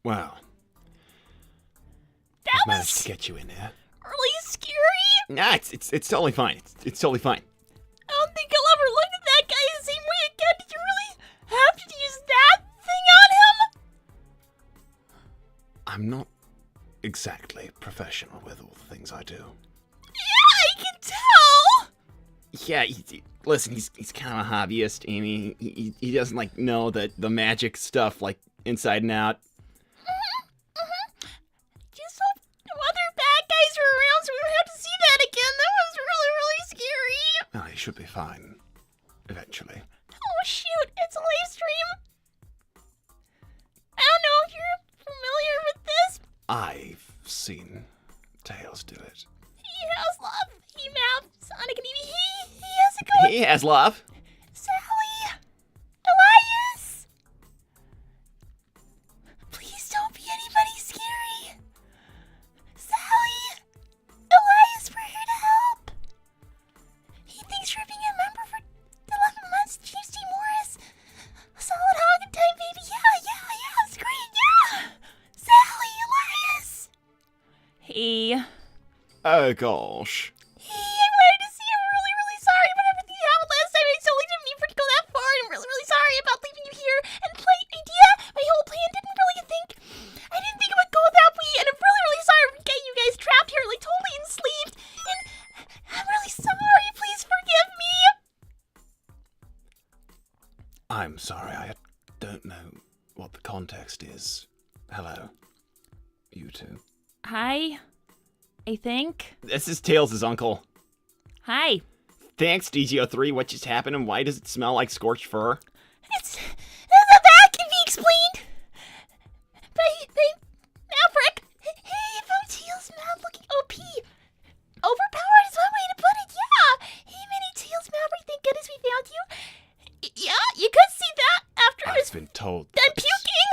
Well, That I've managed was to get you in here. really scary. Nah, it's totally fine. It's totally fine. I don't think I'll ever look at that guy the same way again. Did you really have to use that thing on him? I'm not exactly professional with all the things I do. Yeah, I can tell. Yeah, listen, he's kind of a hobbyist, Amy. He doesn't like know the magic stuff like inside and out. Just hope no other bad guys are around so we don't have to see that again. That was really, really scary. Oh, he should be fine. Eventually. Oh shoot, it's a live stream. I don't know if you're familiar with this. I've seen Tails do it. He has love. He mapped Sonic and Eevee. He has a good. He has love. Sally! Elias! Please don't be anybody scary. Sally! Elias, we're here to help. He thinks you're being a member for 11 months. Chief D. Morris. A solid hog and time, baby. Yeah, it's great, yeah. Sally, Elias. Hey. Oh gosh. I'm glad to see you. I'm really, really sorry about everything that happened last time. I totally didn't mean for it to go that far. I'm really, really sorry about leaving you here. And my idea, my whole plan I didn't think it would go that way. And I'm really, really sorry for getting you guys trapped here, like totally enslaved. And I'm really sorry. Please forgive me. I'm sorry, I don't know what the context is. Hello. You two. Hi, I think. This is Tails' uncle. Hi. Thanks, DGO3. What just happened and why does it smell like scorched fur? It's that can be explained by Maverick. Hey, from Tails Mad looking OP. Overpowered is one way to put it, yeah. Hey, mini Tails Maverick, thank goodness we found you. Yeah, you could see that after I've been told done that- puking.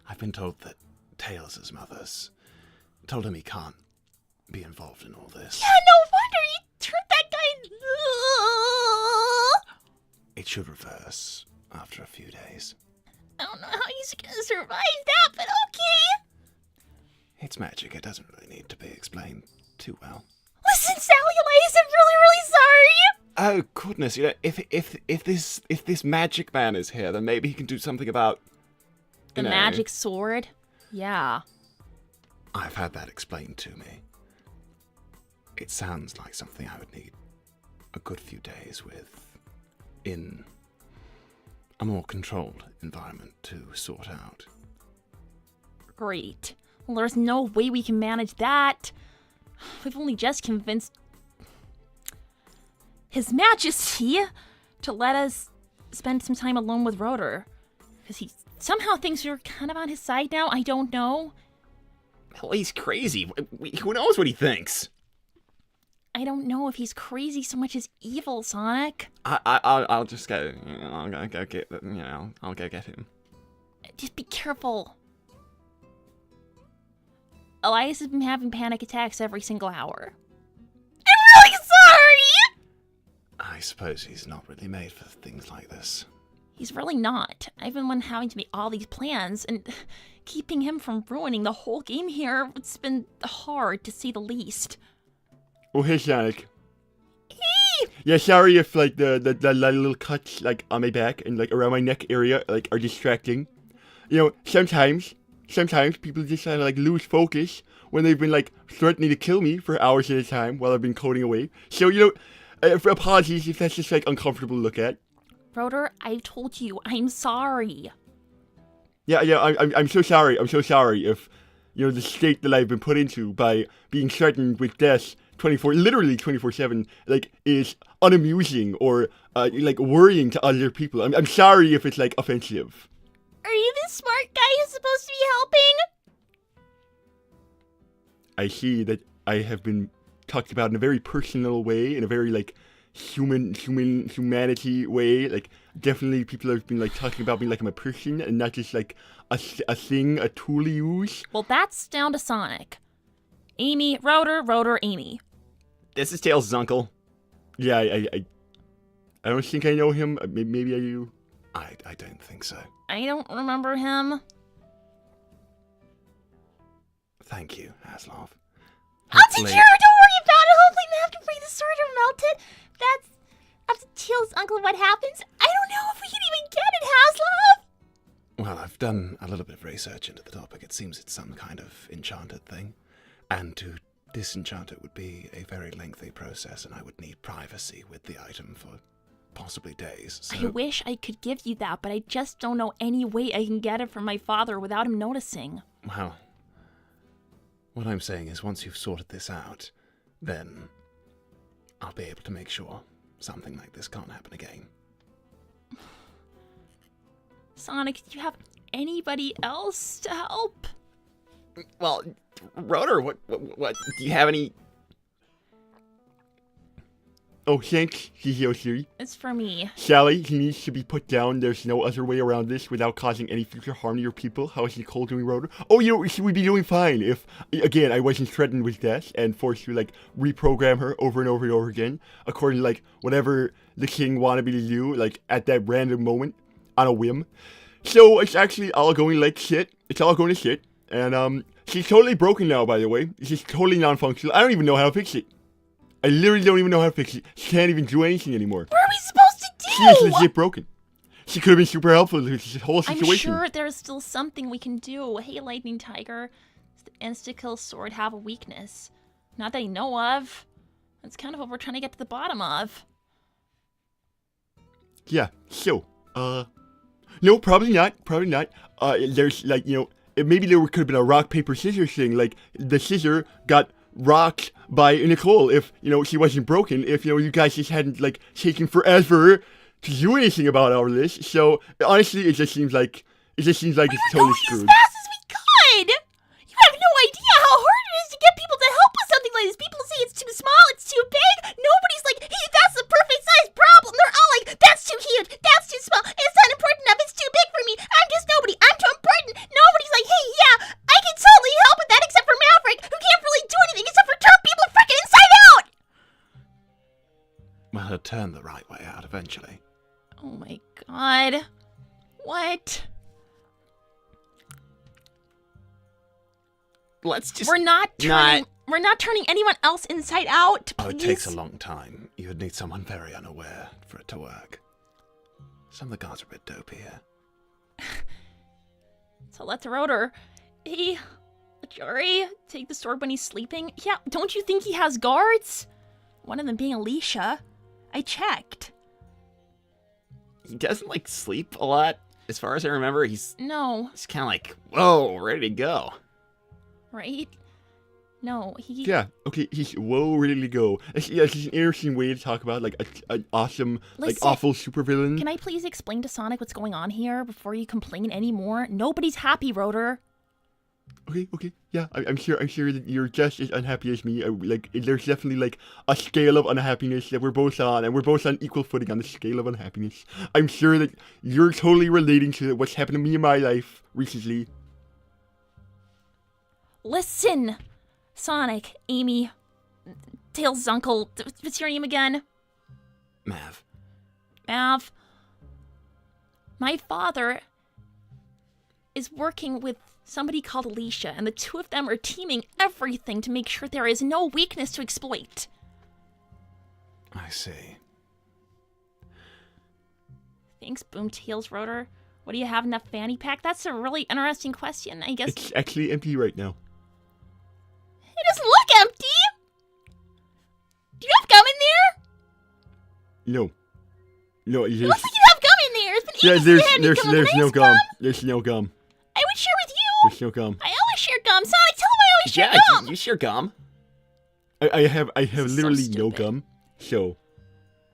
I've been told that Tails' mother's told him he can't be involved in all this. Yeah, no wonder you turned that guy. It should reverse after a few days. I don't know how he's gonna survive that, but okay. It's magic. It doesn't really need to be explained too well. Listen, Sally, Elias, I'm really, really sorry. Oh goodness! You know, if this magic man is here, then maybe he can do something about The magic sword? Yeah. I've had that explained to me. It sounds like something I would need a good few days with in a more controlled environment to sort out. Great. Well, there's no way we can manage that. We've only just convinced His Majesty to let us spend some time alone with Rotor. Because he somehow thinks we're kind of on his side now. I don't know. Hell, he's crazy. Who knows what he thinks? I don't know if he's crazy so much as evil, Sonic. I'll just go. I'll go get. I'll go get him. Just be careful. Elias has been having panic attacks every single hour. I'm really sorry! I suppose he's not really made for things like this. He's really not. I've been one having to make all these plans, and keeping him from ruining the whole game here, it's been hard to say the least. Oh, hey, Sonic. Hey! Yeah, sorry if, like, the little cuts, like, on my back and, like, around my neck area, like, are distracting. You know, sometimes people just kind of, like, lose focus when they've been, like, threatening to kill me for hours at a time while I've been coding away. So, you know, apologies if that's just, like, uncomfortable to look at. Rotor, I've told you, I'm sorry. Yeah, I'm so sorry. I'm so sorry if, you know, the state that I've been put into by being threatened with death literally 24/7, like, is unamusing or, like, worrying to other people. I'm sorry if it's, like, offensive. Are you the smart guy who's supposed to be helping? I see that I have been talked about in a very personal way, in a very, like, humanity way. Like, definitely people have been, like, talking about me like I'm a person and not just, like, a thing, a tool to use. Well, that's down to Sonic. Amy, Rotor, Amy. This is Tails' uncle. Yeah, I don't think I know him. Maybe I do. I don't think so. I don't remember him. Thank you, Aslov. I'll take care of it, don't worry about it. Hopefully Mav can bring the sword or melt it. That's up to Teal's uncle what happens. I don't know if we can even get it, Haslov. Well, I've done a little bit of research into the topic. It seems it's some kind of enchanted thing. And to disenchant it would be a very lengthy process, and I would need privacy with the item for possibly days. So... I wish I could give you that, but I just don't know any way I can get it from my father without him noticing. Well, what I'm saying is once you've sorted this out, then I'll be able to make sure something like this can't happen again. Sonic, do you have anybody else to help? Well, Rotor, what do you have any... Oh, thanks, Siri. It's for me. Sally, he needs to be put down. There's no other way around this without causing any future harm to your people. How is Nicole doing, Rotor? Oh, she would be doing fine if, again, I wasn't threatened with death and forced to, like, reprogram her over and over and over again, according to, like, whatever the king wanted me to do, like, at that random moment, on a whim. So, it's actually all going like shit. It's all going to shit. And, she's totally broken now, by the way. She's totally non-functional. I don't even know how to fix it. I literally don't even know how to fix it. She can't even do anything anymore. What are we supposed to do? She is legit broken. She could have been super helpful to this whole situation. I'm sure there's still something we can do. Hey, Lightning Tiger, does the insta-kill sword have a weakness? Not that I know of. That's kind of what we're trying to get to the bottom of. Yeah, so, no, probably not. There's, like, you know, maybe there could have been a rock, paper, scissors thing. Like, the scissor got rocked by Nicole if, you know, she wasn't broken. If, you know, you guys just hadn't, like, taken forever to do anything about all of this. So, honestly, it just seems like it's totally screwed. As fast as we could! You have no idea how hard it is to get people to help with something like this. People say it's too small, it's too big. Nobody's like, hey, that's the perfect size problem. They're all like, that's too huge, that's too small, it's not important enough, it's too big for me. I'm just nobody, I'm too important. Nobody's like, hey, yeah, I can totally help with that except for Maverick, who can't really do anything except for turn people freaking inside out! Well, he'll turn the right way out eventually. Oh my god. What? Let's just... We're not turning anyone else inside out, please. Oh, it takes a long time. You would need someone very unaware for it to work. Some of the guards are a bit dopey here. So let's Rotor. Hey, Jory, take the sword when he's sleeping. Yeah, don't you think he has guards? One of them being Alicia. I checked. He doesn't, like, sleep a lot. As far as I remember, he's kind of like, whoa, ready to go. Right? No, he... Yeah, okay, he's ready to go. It's an interesting way to talk about, like, an awesome, like, awful supervillain. Can I please explain to Sonic what's going on here before you complain anymore? Nobody's happy, Rotor. Okay, yeah, I'm sure that you're just as unhappy as me. There's definitely, like, a scale of unhappiness that we're both on, and we're both on equal footing on the scale of unhappiness. I'm sure that you're totally relating to what's happened to me in my life recently. Listen, Sonic, Amy, Tails' uncle, what's your name again? Mav. Mav. My father is working with somebody called Alicia, and the two of them are teaming everything to make sure there is no weakness to exploit. I see. Thanks, Boomtails, Rotor. What do you have in that fanny pack? That's a really interesting question, I guess. It's actually empty right now. It doesn't look empty! Do you have gum in there? No, It looks like you have gum in there! It's been ages there's no gum. There's no gum. I would share with you! There's no gum. I always share gum! Sonic, tell him I always share gum! You share gum? I have literally no gum, so...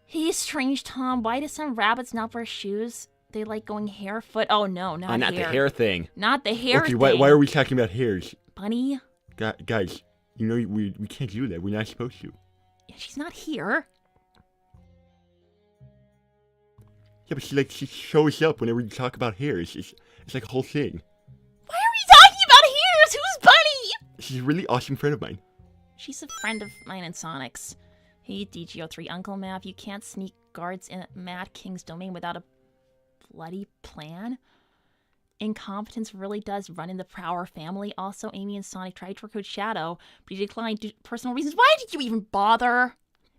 Hey, strange Tom, why do some rabbits not wear shoes? They like going harefoot? Oh no, not not hair. the hair thing. Not the hair Okay, thing. why are we talking about hairs? Bunny? Guys, you know we can't do that. We're not supposed to. Yeah, she's not here. Yeah, but she shows up whenever you talk about hairs. It's like a whole thing. Why are we talking about hairs? Who's Bunny? She's a really awesome friend of mine. She's a friend of mine and Sonic's. Hey, DGO3 Uncle Mav, you can't sneak guards in Mad King's domain without a bloody plan? incompetence really does run in the Prower family. Also, Amy and Sonic tried to recruit Shadow, but he declined due to personal reasons. Why did you even bother?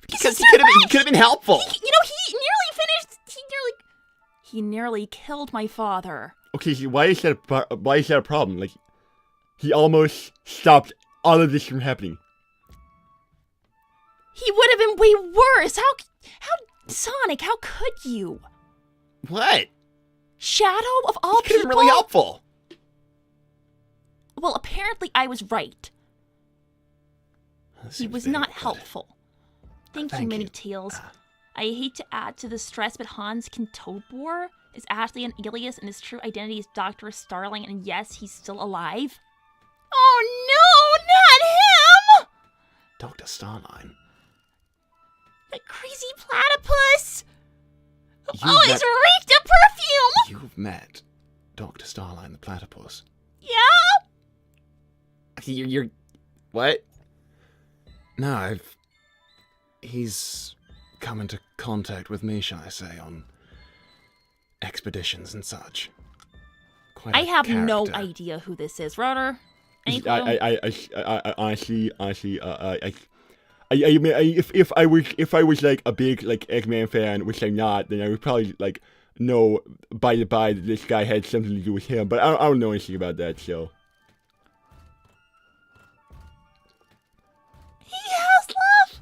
Because he could have been helpful. He nearly killed my father. Okay, so why is that a problem? Like, he almost stopped all of this from happening. He would have been way worse. Sonic, how could you? What? Shadow of all He could have people? been really helpful. Well, apparently I was right. That He seems was very not awkward. helpful. Thank you, Thank Mini you. Tails. I hate to add to the stress, but Hans Kintobor is actually an alias, and his true identity is Dr. Starling, and yes, he's still alive. Oh no, not him! Dr. Starline. That crazy platypus! You've Always met- reeked of perfume! You've met Dr. Starline the platypus. Yeah? You're what? No, he's come into contact with me, shall I say, on expeditions and such. Quite I a have no character. idea who this is. Rotor? Any clue? I honestly, if I was like a big like Eggman fan, which I'm not, then I would probably like know by that this guy had something to do with him. But I don't know anything about that, so. He has love!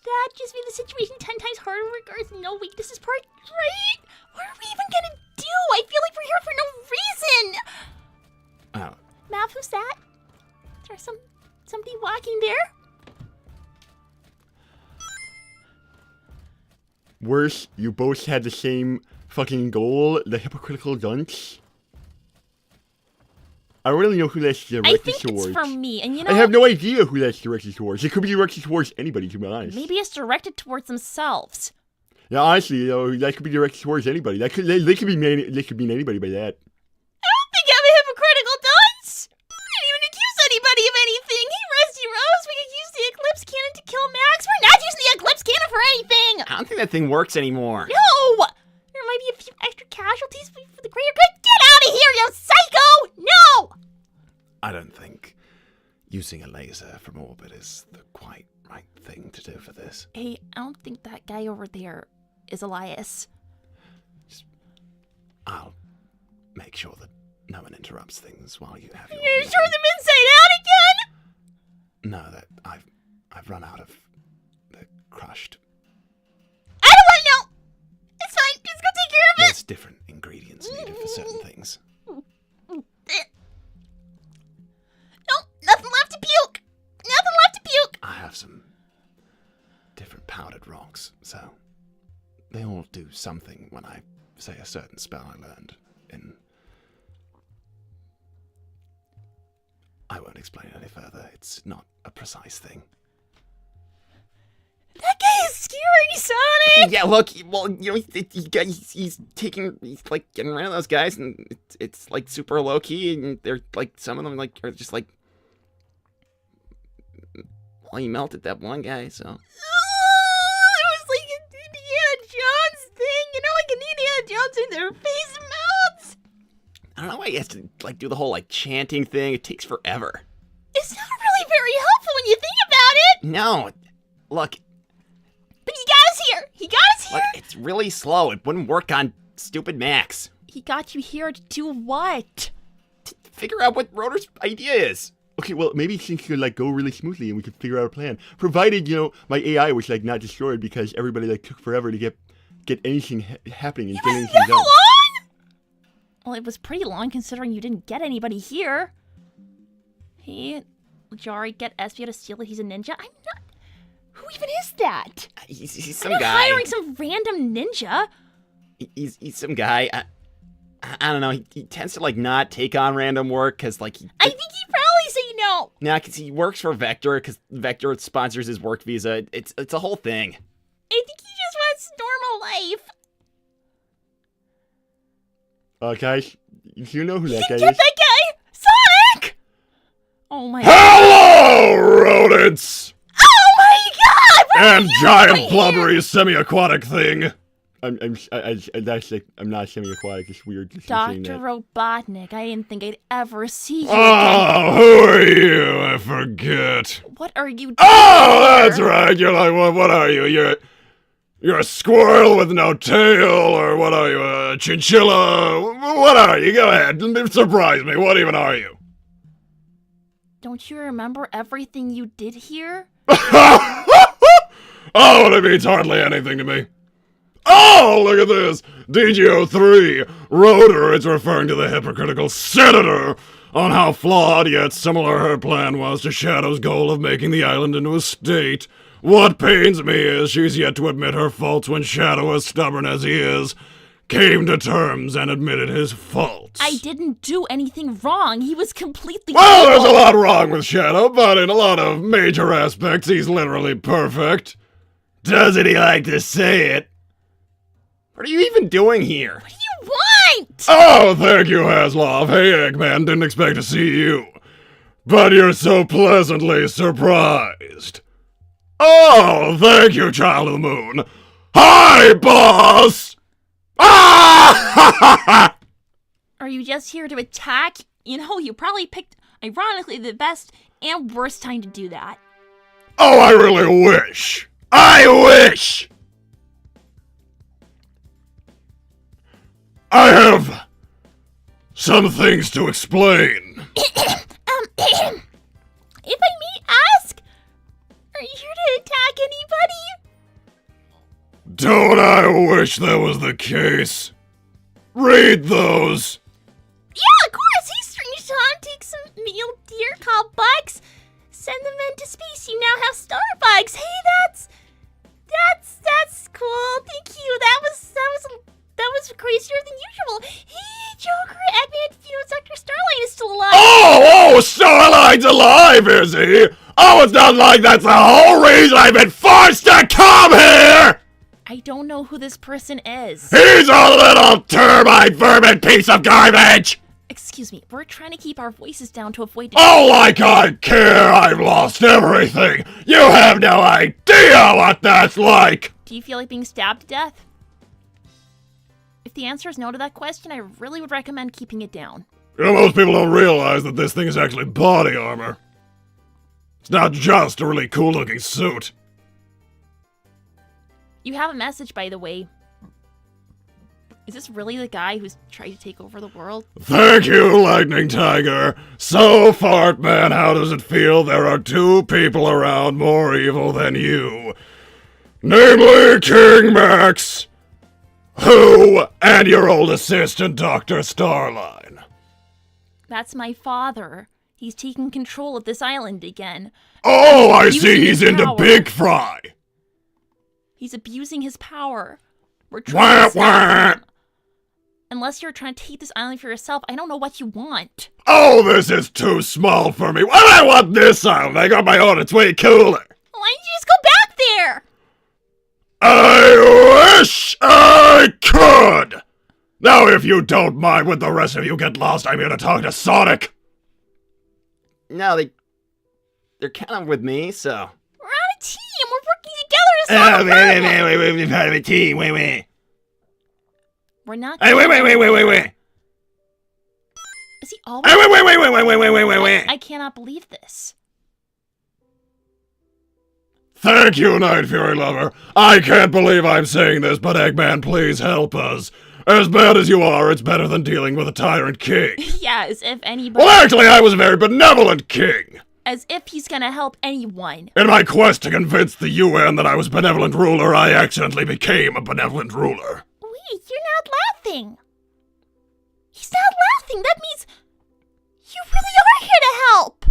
That just made the situation 10 times harder in regards to no weaknesses part, right? What are we even gonna do? I feel like we're here for no reason! Oh, Mav, who's that? Is there somebody walking there? Worse, you both had the same fucking goal, the hypocritical dunce. I don't really know who that's I directed think towards. it's for me, and you know, I have no idea who that's directed towards. It could be directed towards anybody, to be honest. maybe it's directed towards themselves. Yeah, honestly, you know, that could be directed towards anybody. They could mean anybody by that. I don't think I'm a hypocritical dunce! I didn't even accuse anybody of anything! Hey, Rusty Rose, we could use the Eclipse Cannon to kill Max! We're not using the Eclipse Cannon for anything! I don't think that thing works anymore. No! There might be a few extra casualties for the greater good. Get out of here, you psycho! No! I don't think using a laser from orbit is the quite right thing to do for this. Hey, I don't think that guy over there is Elias. I'll make sure that no one interrupts things while you have your You're meeting. sure them inside out again? No, that I've run out of the crushed. I don't want to know! It's fine, just go take care of it! There's different ingredients needed for certain things. No, nothing left to puke! Nothing left to puke! I have some different powdered rocks, so they all do something when I say a certain spell I learned in. I won't explain it any further. It's not a precise thing. That guy is scary, Sonic! Yeah, look, well, you know, he's like getting rid of those guys, and it's like super low key, and they're like some of them like are just like, well, he melted that one guy, so. Oh, it was like an Indiana Jones thing, you know, like an Indiana Jones in their face melts. I don't know why he has to like do the whole like chanting thing. It takes forever. It's not really very helpful when you think about it. No, look, But he got us here. He got us here. look, it's really slow. It wouldn't work on stupid Max. He got you here to do what? Figure out what Rotor's idea is. Okay, well, maybe things could like go really smoothly and we could figure out a plan. Provided, you know, my AI was like not destroyed because everybody like took forever to get anything happening and get anything That done. long? Well, it was pretty long considering you didn't get anybody here. Hey, Jari, get Espio to steal it. He's a ninja. I'm not. Who even is that? He's I'm some not guy. hiring some random ninja. He's some guy. I don't know. He tends to like not take on random work because like I think he'd probably say no. nah, because he works for Vector because Vector sponsors his work visa. It's a whole thing. I think he just wants normal life. Guys, you know who that guy Get is? that guy! Sonic! Oh my god. Hello, rodents! Oh my god! What are And you giant doing blubbery semi-aquatic thing. That's like, I'm not semi-aquatic. It's weird just saying Dr. that. Robotnik, I didn't think I'd ever see you again. Oh, who are you? I forget. What are you doing Oh, here? that's right. You're like, what are you? You're a squirrel with no tail, or what are you? A chinchilla? What are you? Go ahead. Surprise me. What even are you? Don't you remember everything you did here? Oh, it means hardly anything to me. Oh, look at this. DGO3. Rotor is referring to the hypocritical senator on how flawed yet similar her plan was to Shadow's goal of making the island into a state. What pains me is she's yet to admit her faults when Shadow, as stubborn as he is, came to terms and admitted his faults. I didn't do anything wrong. He was completely Well, evil. there's a lot wrong with Shadow, but in a lot of major aspects, he's literally perfect. Doesn't he like to say it? What are you even doing here? What do you want? Oh, thank you, Haslov. Hey, Eggman, didn't expect to see you. But you're so pleasantly surprised. Oh, thank you, Child of the Moon. Hi, boss! Ah! Are you just here to attack? You know, you probably picked, ironically, the best and worst time to do that. Oh, I really wish. I wish! I have some things to explain. If I may ask, are you here to attack anybody? Don't I wish that was the case? Read those. Yeah, of course. Hey, Strange Tom, take some meal deer called bugs. Send them into space. You now have Starbucks. Hey, that's cool. Thank you. That was crazier than usual. Hey, Joker, Eggman, you know Dr. Starlight is still alive. Oh, Starlight's alive, is he? Oh, it's not like that's the whole reason I've been forced to come here! I don't know who this person is. He's a little termite vermin piece of garbage! Excuse me, we're trying to keep our voices down to avoid... Oh, like I care! I've lost everything! You have no idea what that's like! Do you feel like being stabbed to death? If the answer is no to that question, I really would recommend keeping it down. You know, most people don't realize that this thing is actually body armor. It's not just a really cool-looking suit. You have a message, by the way. Is this really the guy who's trying to take over the world? Thank you, Lightning Tiger. So, Fart Man, how does it feel there are two people around more evil than you? Namely, King Max, who, and your old assistant, Dr. Starline. That's my father. He's taking control of this island again. Oh, I Using see his he's into power. Big Fry. He's abusing his power. We're Wah, trying to stop wah. him. Unless you're trying to take this island for yourself, I don't know what you want. Oh, this is too small for me. Why do I want this island? I got my own, it's way cooler. Why don't you just go back there? I wish I could! Now, if you don't mind, when the rest of you get lost, I'm here to talk to Sonic. No, they're kind of with me, so. We're on a team. We're working together to solve the problem. We're part of a team, wait. We're not. Hey, wait. Is he always? Hey, wait. I cannot believe this. Thank you, Night Fury Lover. I can't believe I'm saying this, but Eggman, please help us. As bad as you are, it's better than dealing with a tyrant king. Yeah, as if anybody. Well, actually, I was a very benevolent king. As if he's gonna help anyone. In my quest to convince the UN that I was benevolent ruler, I accidentally became a benevolent ruler. Wait, you're not laughing. He's not laughing. That means you really are here to help.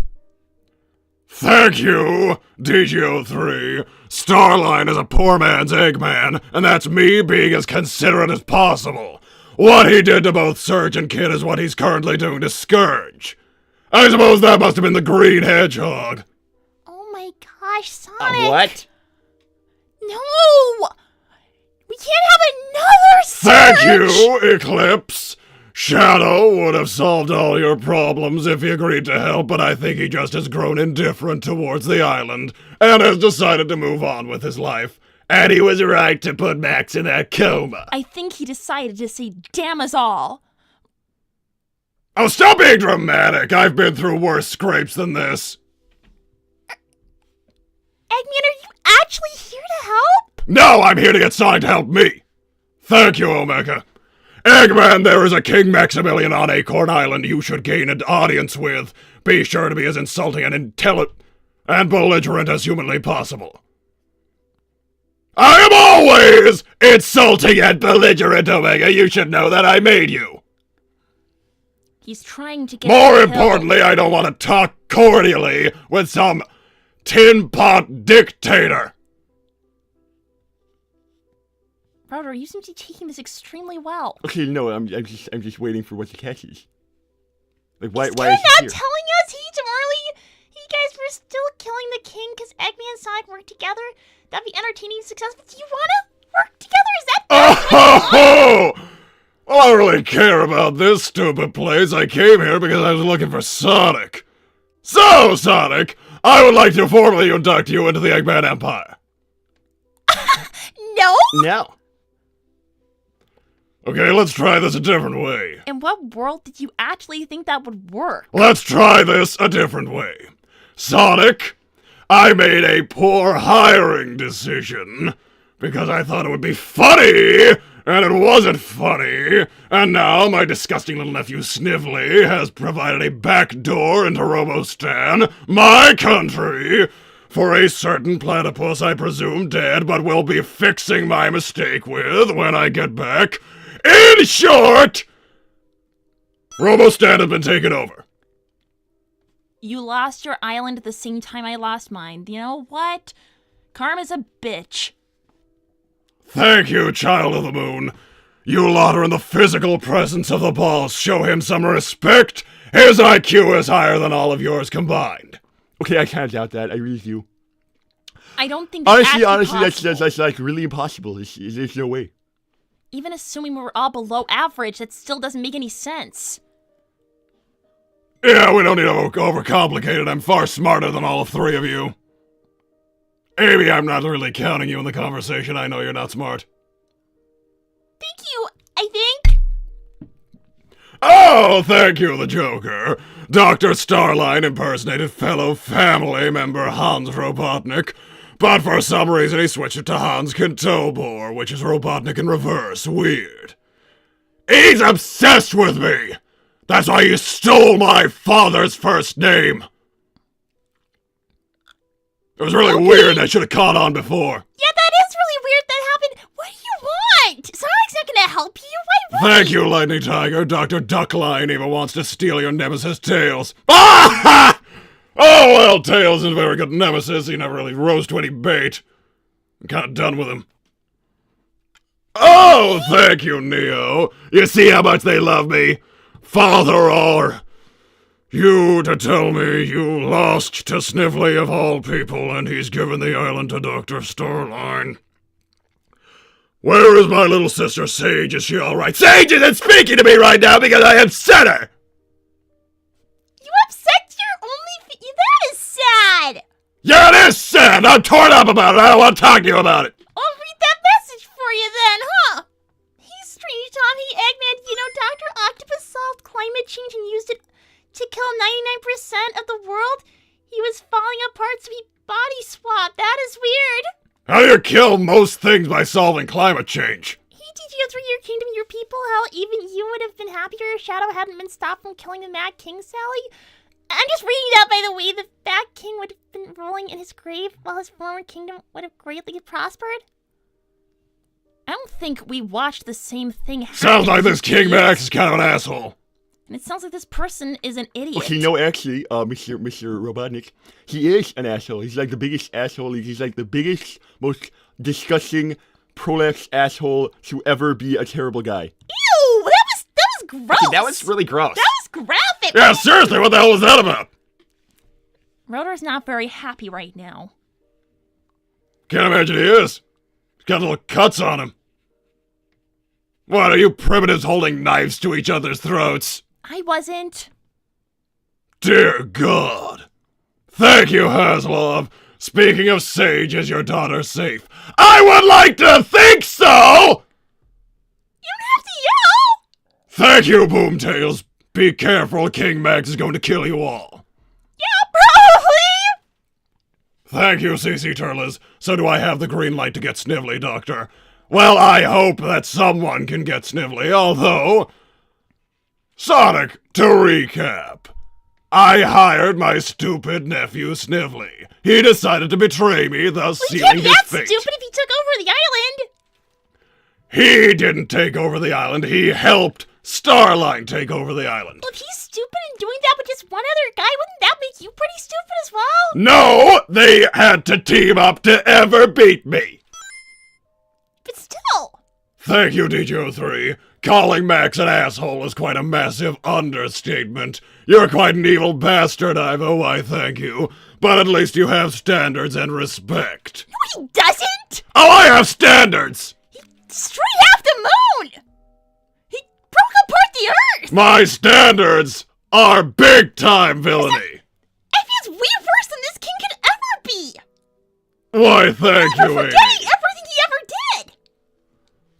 Thank you, DGO3. Starline is a poor man's Eggman, and that's me being as considerate as possible. What he did to both Surge and Kid is what he's currently doing to Scourge. I suppose that must have been the green hedgehog. Oh my gosh, Sonic. What? No! We can't have another Thank Surge! you, Eclipse. Shadow would have solved all your problems if he agreed to help, but I think he just has grown indifferent towards the island and has decided to move on with his life. And he was right to put Max in that coma. I think he decided to say damn us all. Oh, stop being dramatic. I've been through worse scrapes than this. Eggman, are you actually here to help? No, I'm here to get Sonic to help me. Thank you, Omega. Eggman, there is a King Maximilian on Acorn Island you should gain an audience with. Be sure to be as insulting and belligerent as humanly possible. I am always insulting and belligerent, Omega. You should know that I made you. He's trying to get More killed. importantly, I don't want to talk cordially with some tin pot dictator. Router, you seem to be taking this extremely well. Okay, no, I'm just waiting for what the catch is. Like, why He's is not he here? telling us you guys were still killing the king because Eggman and Sonic worked together? That'd be entertaining and successful. Do you want to work together? Is that Oh! Well, I don't really care about this stupid place. I came here because I was looking for Sonic. So, Sonic, I would like to formally induct you into the Eggman Empire. No? No. Okay, let's try this a different way. In what world did you actually think that would work? Let's try this a different way. Sonic, I made a poor hiring decision because I thought it would be funny, and it wasn't funny, and now my disgusting little nephew Snively has provided a back door into Robostan, my country, for a certain platypus I presume dead but will be fixing my mistake with when I get back. In short, Robostan has been taken over. You lost your island at the same time I lost mine. You know what? Karma's a bitch. Thank you, Child of the Moon. You lot are in the physical presence of the boss. Show him some respect. His IQ is higher than all of yours combined. Okay, I can't doubt that. I really do. I don't think that's Honestly, possible. that's like really impossible. There's no way. Even assuming we were all below average, that still doesn't make any sense. Yeah, we don't need to overcomplicate it. I'm far smarter than all of three of you. Amy, I'm not really counting you in the conversation. I know you're not smart. Thank you, I think. Oh, thank you, the Joker. Dr. Starline impersonated fellow family member Hans Robotnik, but for some reason he switched it to Hans Kentobor, which is Robotnik in reverse. Weird. He's obsessed with me! That's why he stole my father's first name! It was really weird and I should have caught on before. Yeah, that is really weird that happened. What do you want? Sonic's not gonna help you. Why would Thank you, Lightning Tiger. Dr. Duckline even wants to steal your nemesis, Tails. Ah ha! Oh, well, Tails is a very good nemesis. He never really rose to any bait. I'm kind of done with him. Oh, thank you, Neo. You see how much they love me? Father, are you to tell me you lost to Snively of all people, and he's given the island to Dr. Starline. Where is my little sister Sage? Is she all right? Sage isn't speaking to me right now because I upset her! you upset your only that is sad. Yeah, it is sad! I'm torn up about it! I don't want to talk to you about it! I'll read that message for you then, huh? Hey, Strange Tom, hey, Eggman, you know Dr. Octopus solved climate change and used it to kill 99% of the world? He was falling apart, so he body swapped. That is weird. How do you kill most things by solving climate change? He teach you through your kingdom, your people, how even you would have been happier if Shadow hadn't been stopped from killing the Mad King, Sally. I'm just reading that, by the way. The Bat King would have been rolling in his grave while his former kingdom would have greatly prospered. I don't think we watched the same thing happen. Sounds like this King Max is kind of an asshole. And it sounds like this person is an idiot. Okay, no, actually, Mr. Robotnik, he is an asshole. He's like the biggest asshole. He's like the biggest, most disgusting, prolapse asshole to ever be a terrible guy. Ew! That was gross! Okay, that was really gross. That was graphic! Yeah, seriously, what the hell was that about? Rotor's not very happy right now. Can't imagine he is. He's got little cuts on him. What, are you primitives holding knives to each other's throats? I wasn't. Dear God. Thank you, Haslov. Speaking of Sage, is your daughter safe? I would like to think so! You don't have to yell! Thank you, Boomtails. Be careful, King Max is going to kill you all. Yeah, probably! Thank you, CC Turles. So do I have the green light to get Snively, Doctor? Well, I hope that someone can get Snively, although... Sonic, to recap. I hired my stupid nephew Snively. He decided to betray me, thus sealing his fate. Stupid if he took over the island! He didn't take over the island, he helped Starline take over the island. Well, if he's stupid and doing that with just one other guy, wouldn't that make you pretty stupid as well? No! They had to team up to ever beat me! But still! Thank you, DGO3. Calling Max an asshole is quite a massive understatement. You're quite an evil bastard, Ivo, why thank you. But at least you have standards and respect. No, he doesn't! Oh, I have standards! He destroyed half the moon! He broke apart the Earth! My standards are big-time villainy. If he's way worse than this king could ever be! Why, thank Never you, Amy. forgetting everything he ever did!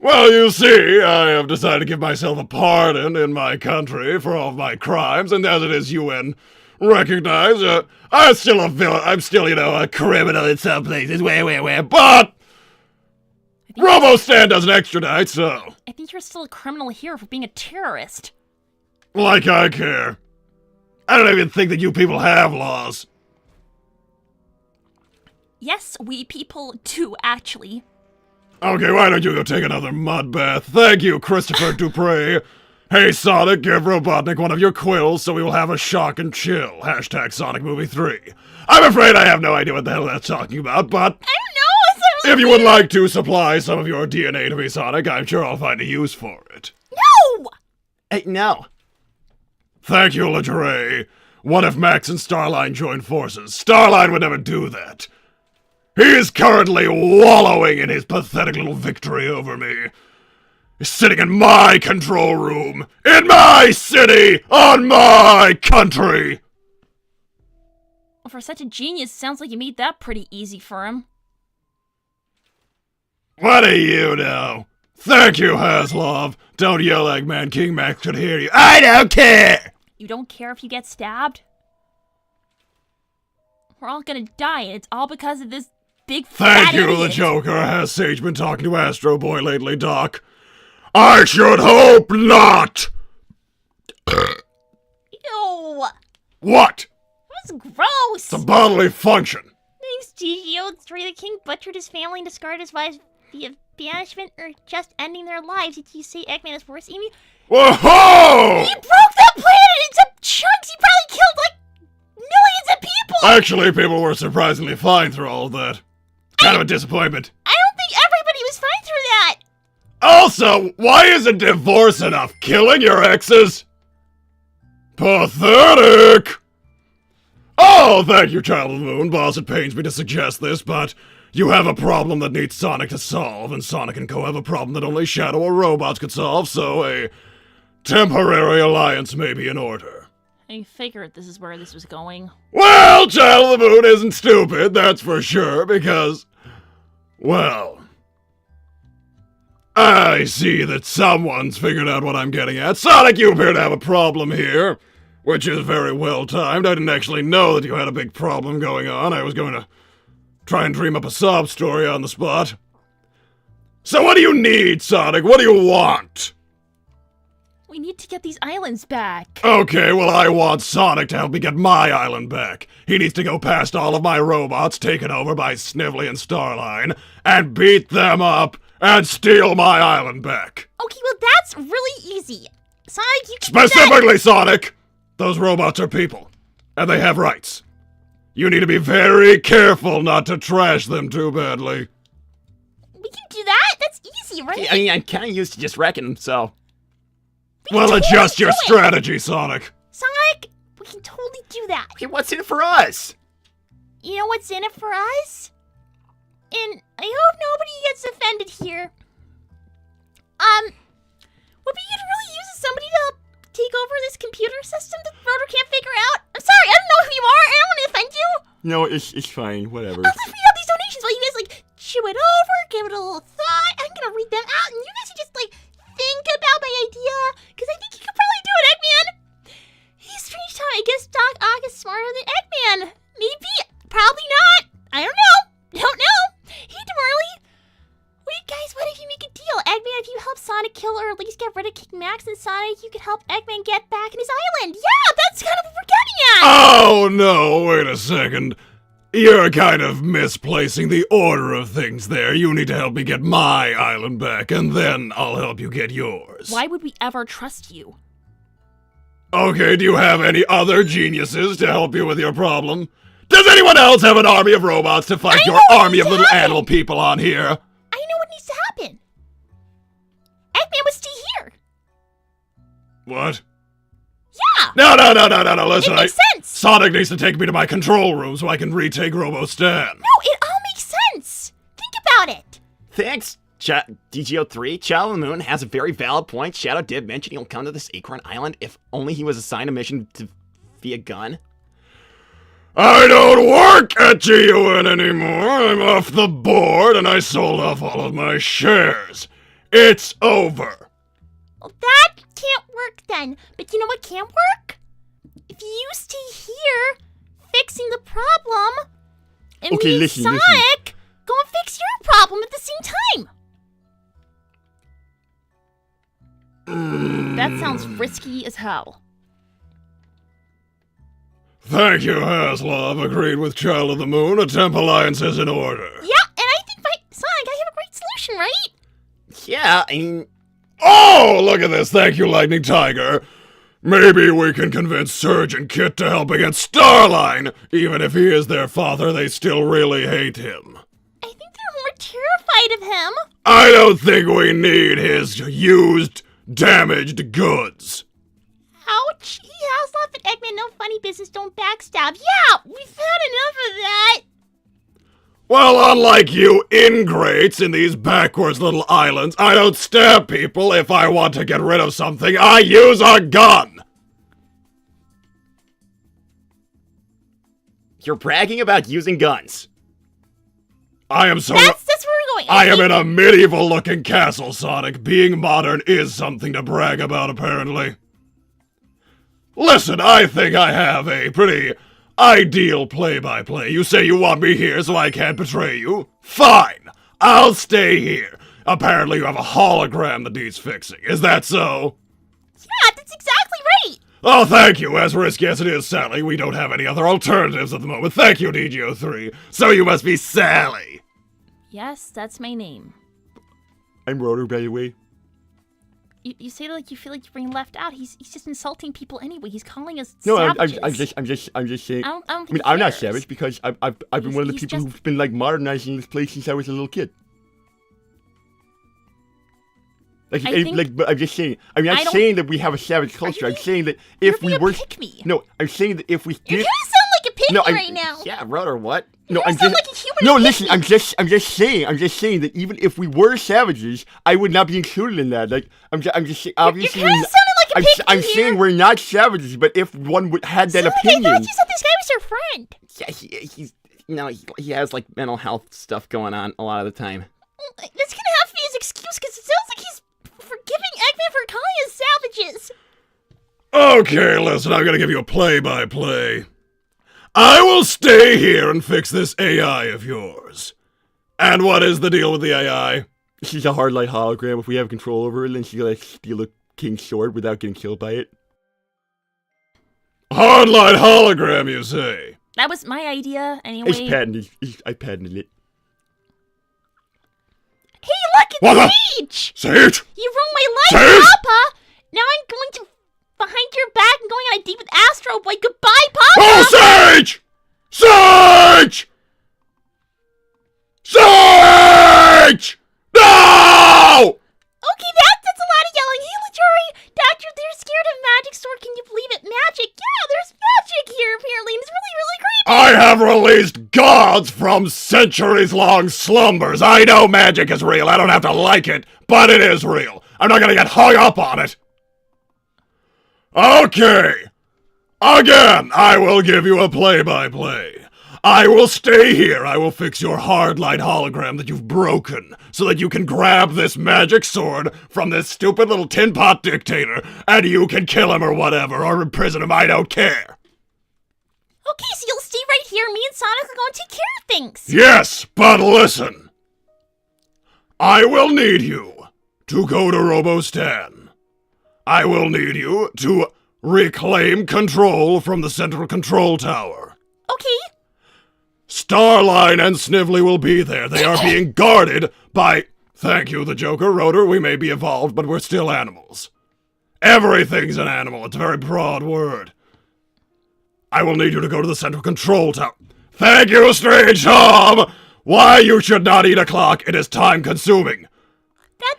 Well, you see, I have decided to give myself a pardon in my country for all of my crimes, and as it is UN recognized, I'm still a villain. I'm still, a criminal in some places. Where, but RoboStan doesn't extradite, so I think you're still a criminal here for being a terrorist. like I care. I don't even think that you people have laws. Yes, we people do, actually. Okay, why don't you go take another mud bath? Thank you, Christopher Dupre. Hey, Sonic, give Robotnik one of your quills so we will have a shock and chill. Hashtag Sonic Movie 3. I'm afraid I have no idea what the hell that's talking about, but I don't know, it's really if you would like to supply some of your DNA to me, Sonic, I'm sure I'll find a use for it. No! Hey, no. Thank you, LeGray. What if Max and Starline joined forces? Starline would never do that. He is currently wallowing in his pathetic little victory over me. He's sitting in my control room, in my city, on my country. Well, for such a genius, sounds like you made that pretty easy for him. What do you know? Thank you, Haslov. Don't yell like man, King Max could hear you. I don't care! You don't care if you get stabbed? We're all gonna die, and it's all because of this big Thank fat you, idiot. the Joker. Has Sage been talking to Astro Boy lately, Doc? I should hope not! Ew! What? That's gross! It's a bodily function. Thanks, GGO3. The king butchered his family and discarded his wives via banishment or just ending their lives. Did you say Eggman is worse, Amy? Whoa-ho! He broke that planet into chunks! He probably killed, like, millions of people! Actually, people were surprisingly fine through all of that. Kind of a disappointment. I don't think everybody was fine through that! Also, why isn't divorce enough? Killing your exes? Pathetic! Oh, thank you, Child of the Moon. Boss, it pains me to suggest this, but you have a problem that needs Sonic to solve, and Sonic and Co. have a problem that only Shadow or robots could solve, so a temporary alliance may be in order. I figured this is where this was going. Well, Child of the Moon isn't stupid, that's for sure, because, well, I see that someone's figured out what I'm getting at. Sonic, you appear to have a problem here, which is very well timed. I didn't actually know that you had a big problem going on. I was going to try and dream up a sob story on the spot. So what do you need, Sonic? What do you want? We need to get these islands back. Okay, well, I want Sonic to help me get my island back. He needs to go past all of my robots taken over by Snively and Starline and beat them up and steal my island back. Okay, well, that's really easy. Sonic, you can do that. Specifically, Sonic, those robots are people, and they have rights. You need to be very careful not to trash them too badly. We can do that? That's easy, right? I mean, I'm kind of used to just wrecking them, so. Well, adjust your strategy, Sonic. Sonic, we can totally do that. Okay, what's in it for us? You know what's in it for us? And I hope nobody gets offended here. What we could really use is somebody to take over this computer system that Rotor can't figure out. I'm sorry, I don't know who you are. I don't want to offend you. No, it's fine. Whatever. I'll just read out these donations while you guys like chew it over, give it a little thought. I'm gonna read them out, and you guys should just like think about my idea, because I think you could probably do it, Eggman. He's strange time. I guess Doc Ock is smarter than Eggman. Maybe, probably not. I don't know. Don't know. Hey, Marley. Wait, guys, what if you make a deal? Eggman, if you help Sonic kill or at least get rid of King Max and Sonic, you could help Eggman get back in his island. Yeah, that's kind of what we're getting at. Oh, no, wait a second. You're kind of misplacing the order of things there. You need to help me get my island back, and then I'll help you get yours. Why would we ever trust you? Okay, do you have any other geniuses to help you with your problem? Does anyone else have an army of robots to fight your army of little animal people on here? I know what needs to happen. Eggman would stay here. What? Yeah. No, listen, It makes sense. Sonic needs to take me to my control room so I can retake Robo-Stan. No, it all makes sense. Think about it. Thanks, DGO3. Child of the Moon has a very valid point. Shadow did mention he'll come to this Acorn Island if only he was assigned a mission to via gun. I don't work at GUN anymore. I'm off the board and I sold off all of my shares. It's over. Well, that can't work then. But you know what can work? If you stay here, fixing the problem, and Okay, me and listen. Sonic go and fix your problem at the same time. That sounds risky as hell. Thank you, Haslov. Agreed with Child of the Moon. A temp alliance is in order. Yeah, and I think Sonic, I have a great solution, right? Yeah, I mean, Oh, look at this. Thank you, Lightning Tiger. Maybe we can convince Surge and Kit to help against Starline. Even if he is their father, they still really hate him. I think they're more terrified of him. I don't think we need his used, damaged goods. Ouch! He has left at Eggman. No funny business. Don't backstab. Yeah, we've had enough of that. Well, unlike you ingrates in these backwards little islands, I don't stab people. If I want to get rid of something, I use a gun. you're bragging about using guns. I am so... That's where we're going. I am in a medieval-looking castle, Sonic. Being modern is something to brag about, apparently. Listen, I think I have a pretty ideal play-by-play. You say you want me here so I can't betray you? Fine, I'll stay here. Apparently you have a hologram that needs fixing. Is that so? Yeah, that's exactly right. Oh, thank you. As risky as it is, Sally, we don't have any other alternatives at the moment. Thank you, DGO3. So you must be Sally. Yes, that's my name. I'm Rotor, by the way. You say like you feel like you're being left out. He's just insulting people anyway. He's calling us No, savages. I'm just saying. I don't mean, think I'm he not cares. savage because I've been one of the He's people just- who's been like modernizing this place since I was a little kid. Like, I think- but I'm just saying. I'm I not don't- saying that we have a savage culture. I'm being- saying that you're if we being a were, pick-me. no, I'm saying that if we You did, kind of sound like a pig No, right now. Yeah, Rotor, what? no, You I'm sound just, like a human no, pick listen, me. I'm just saying that even if we were savages, I would not be included in that. Like, I'm just saying, obviously, You're kind of sounding like a pig I'm here. saying we're not savages, but if one had that Sonic, opinion, I thought you said this guy was your friend. Yeah, he's, you know, he has like mental health stuff going on a lot of the time. That's gonna have to be his excuse because it sounds like he's forgiving Eggman for calling us savages. Okay, listen, I'm gonna give you a play-by-play. I will stay here and fix this AI of yours. And what is the deal with the AI? she's a hard light hologram. If we have control over her, then she can like steal a king's sword without getting killed by it. Hardline hologram, you say? That was my idea anyway. It's patented. I patented it. Hey, look, What the- it's Sage! Sage! You ruined my life, Sage! Papa! Now I'm going to behind your back and going on a date with Astro Boy. Goodbye, Papa! Oh, Sage! Sage! Sage! No! Okay, that's a lot of yelling. Hey, Lajori, Doctor, they're scared of magic sword. Can you believe it? Magic? Yeah, there's magic here, apparently, and it's really, really creepy. I have released gods from centuries-long slumbers. I know magic is real. I don't have to like it, but it is real. I'm not gonna get hung up on it. Okay. Again, I will give you a play-by-play. I will stay here. I will fix your hardline hologram that you've broken so that you can grab this magic sword from this stupid little tin pot dictator and you can kill him or whatever or imprison him. I don't care. Okay, so you'll stay right here. Me and Sonic are going to take care of things. Yes, but listen. I will need you to go to Robostan. I will need you to reclaim control from the central control tower. Okay. Starline and Snively will be there. They are being guarded by... Thank you, the Joker. Rotor, we may be evolved, but we're still animals. Everything's an animal. It's a very broad word. I will need you to go to the central control tower. Thank you, Strange Tom! Why you should not eat a clock. It is time-consuming. I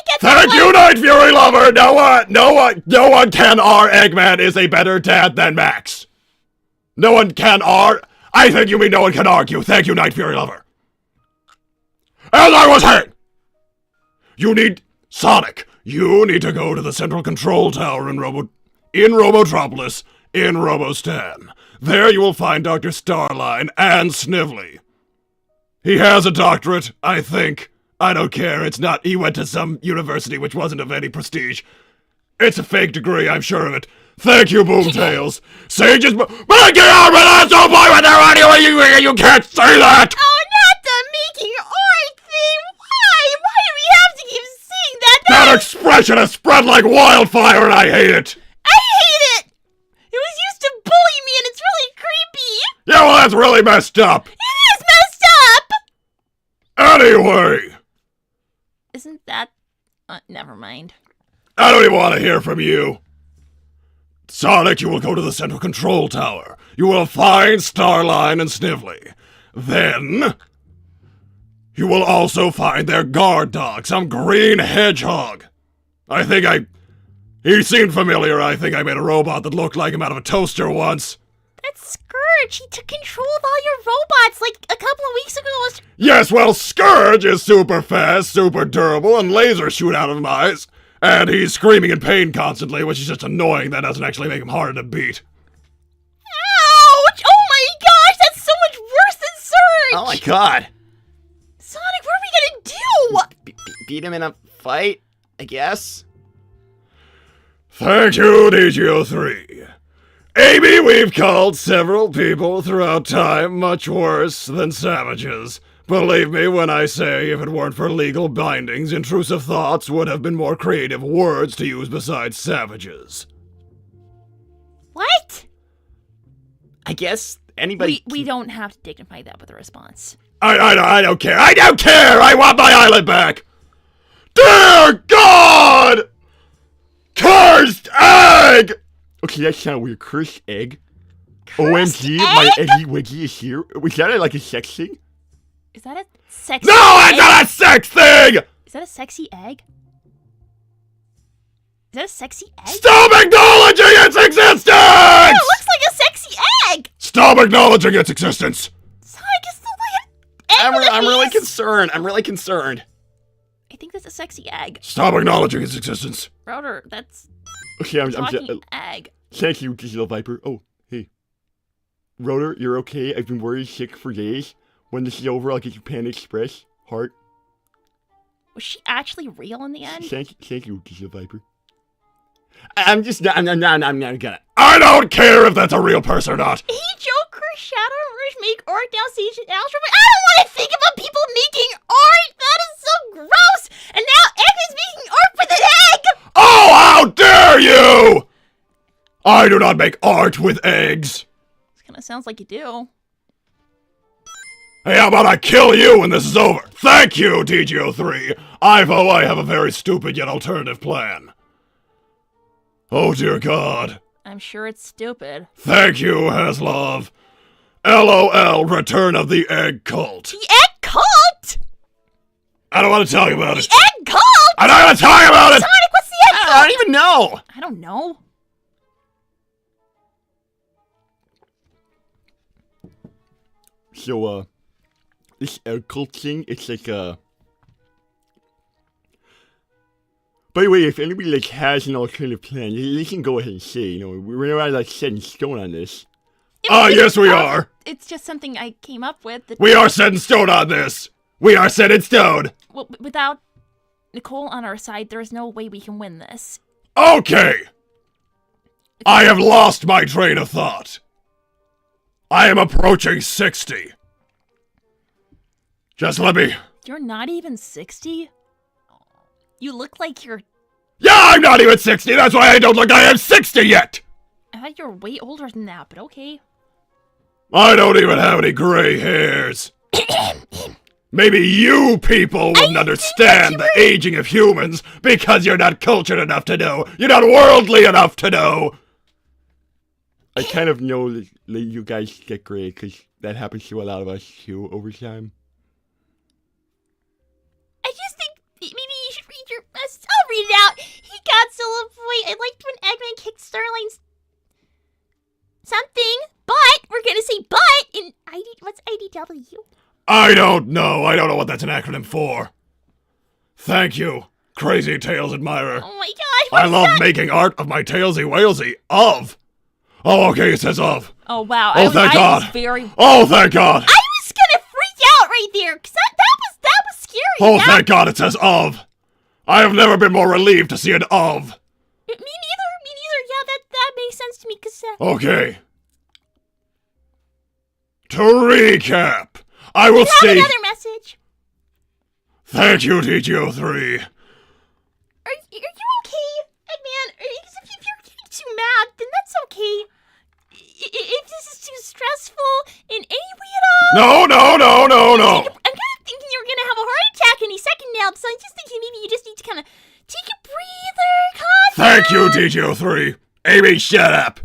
get Thank you, Night Fury Lover! No one can Eggman is a better dad than Max. No one can I think you mean no one can argue. Thank you, Night Fury Lover. As I was saying, Sonic, you need to go to the central control tower in Robotropolis, in Robostan. There you will find Dr. Starline and Snively. He has a doctorate, I think. I don't care, he went to some university which wasn't of any prestige. It's a fake degree, I'm sure of it. Thank you, Boomtails. Sages, but I get out, but that's no point with their audio, you can't say that! Oh, not the making art thing! Why? Why do we have to keep seeing that? That expression has spread like wildfire and I hate it! I hate it! It was used to bully me and it's really creepy! Yeah, well, that's really messed up! It is messed up! Anyway! Isn't that... never mind. I don't even want to hear from you. Sonic, you will go to the central control tower. You will find Starline and Snively. Then, you will also find their guard dog, some green hedgehog. He seemed familiar. I think I made a robot that looked like him out of a toaster once. That's Scourge. He took control of all your robots like a couple of weeks ago. Yes, well, Scourge is super fast, super durable, and lasers shoot out of his eyes. And he's screaming in pain constantly, which is just annoying. That doesn't actually make him harder to beat. Ouch! Oh my gosh, that's so much worse than Surge! Oh my god. Sonic, what are we gonna do? Beat him in a fight, I guess? Thank you, DGO3. Amy, we've called several people throughout time much worse than savages. Believe me when I say if it weren't for legal bindings, intrusive thoughts would have been more creative words to use besides savages. What? I guess anybody... We don't have to dignify that with a response. I don't care. I don't care! I want my island back! Dear God! Cursed egg! Okay, that sounds weird. Cursed egg? OMG, my Eggy Wiggy is here. Was that like a sex thing? Is that a sexy No, egg? it's not a sex thing! Is that a sexy egg? Is that a sexy egg? Stop acknowledging its existence! Yeah, it looks like a sexy egg! Stop acknowledging its existence! Sonic is still like an egg with a I'm really penis. concerned. I'm really concerned. I think that's a sexy egg. Stop acknowledging its existence. Router, that's Okay, I'm talking egg. Thank you, Digital Viper. Oh, hey. Rotor, you're okay? I've been worried sick for days. When this is over, I'll get you Panda Express. Heart. Was she actually real in the end? Thank you, Digital Viper. I'm not gonna... I don't care if that's a real person or not! Hey, Joker, Shadow Rouge make art down stage and Astro. I don't want to think about people making art! That is so gross! And now Egg is making art with an egg! Oh, how dare you! I do not make art with eggs! This kind of sounds like you do. Hey, how about I kill you when this is over? Thank you, TGO3. I have a very stupid yet alternative plan. Oh, dear God. I'm sure it's stupid. Thank you, Haslov. LOL, Return of the Egg Cult. The egg cult? I don't want to talk about it. The egg cult? I'm not going to talk about it! Sonic, what's the egg cult? I don't even know. I don't know. So, this egg cult thing, it's like, By the way, if anybody, has an alternative plan, they can go ahead and say, we're not, set in stone on this. Yes, we are! it's just something I came up with. That, We are set in stone on this. We are set in stone. well, without Nicole on our side, there's no way we can win this. Okay. I have lost my train of thought. I am approaching 60. Just let me... You're not even 60? You look like you're... Yeah, I'm not even 60. That's why I don't look I am 60 yet. I thought you were way older than that, but okay. I don't even have any gray hairs. Maybe you people wouldn't understand the aging of humans because you're not cultured enough to know. You're not worldly enough to know. I kind of know that you guys get gray because that happens to a lot of us too over time. I just think maybe you should read your message. I'll read it out. He got Zilla boy. I liked when Eggman kicked Starline's something, but we're gonna say but in ID. What's IDW? I don't know. I don't know what that's an acronym for. Thank you, Crazy Tails Admirer. Oh my gosh! What I is love that? making art of my tailsy whalesy of. Oh, okay, it says of. Oh wow! Oh, thank God. I was very. Oh, thank God. I was gonna freak out right there because that was scary. Oh, That- thank God it says of. I have never been more relieved to see an of. Me neither. Me neither. Yeah, that makes sense to me because. Okay. To recap, I will Have state. another message. Thank you, TGO3. Are you okay, Eggman? If you're getting too mad, then that's okay. If this is too stressful in any way at all. No. I'm kind of thinking you're gonna have a heart attack any second now, so I'm just thinking maybe you just need to kind of take a breather, calm Thank you, down. TGO3. Amy, shut up.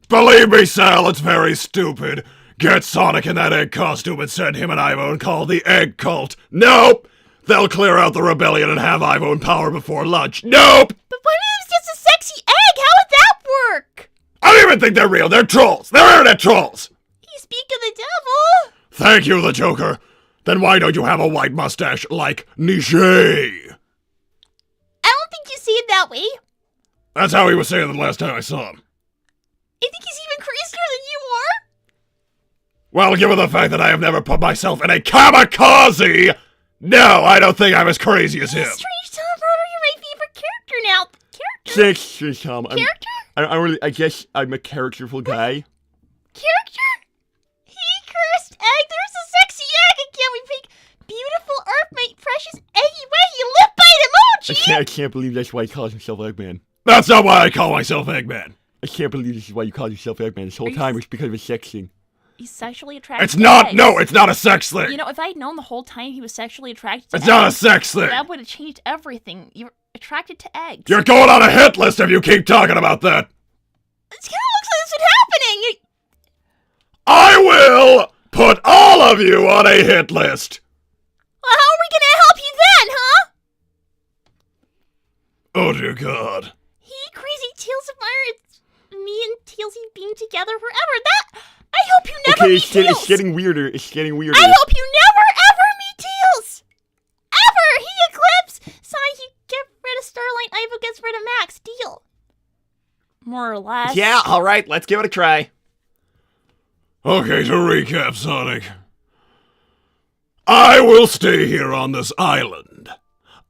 Believe me, Sal, it's very stupid. Get Sonic in that egg costume and send him an Ivo and call the Egg Cult. Nope. They'll clear out the rebellion and have Ivo in power before lunch. Nope. But what if it's just a sexy egg? How would that work? I don't even think they're real. They're trolls. They're internet trolls. You speak of the devil. Thank you, the Joker. Then why don't you have a white mustache like Niche? I don't think you see it that way. That's how he was saying the last time I saw him. I think he's even crazier than you are. Well, given the fact that I have never put myself in a kamikaze, no, I don't think I'm as crazy as him. Strange Tom Broder, you're my favorite character now. Character? Thanks, Tom. Character? I guess I'm a characterful guy. Character? He cursed egg. There's a sexy egg again. We pick beautiful Earthmate, precious eggy weggy lip bite emoji. I can't believe that's why he calls himself Eggman. That's not why I call myself Eggman. I can't believe this is why you call yourself Eggman this whole time. It's because of a sex thing. He's sexually attracted It's to not. eggs. No, it's not a sex thing. You know, if I had known the whole time he was sexually attracted to It's eggs, not a sex thing. that would have changed everything. You're attracted to eggs. You're going on a hit list if you keep talking about that. It kind of looks like this is happening. I will put all of you on a hit list. Well, how are we gonna help you then, huh? Oh dear God. He, Crazy Tails admire, it's me and Tailsy being together forever. That I hope you never meet Tails. It's getting weirder. It's getting weirder. I hope you never ever meet Tails. Ever. He Eclipse. Sonic, you get rid of Starlight. Ivo gets rid of Max. Deal. More or less. Yeah, all right, let's give it a try. Okay, to recap, Sonic. I will stay here on this island.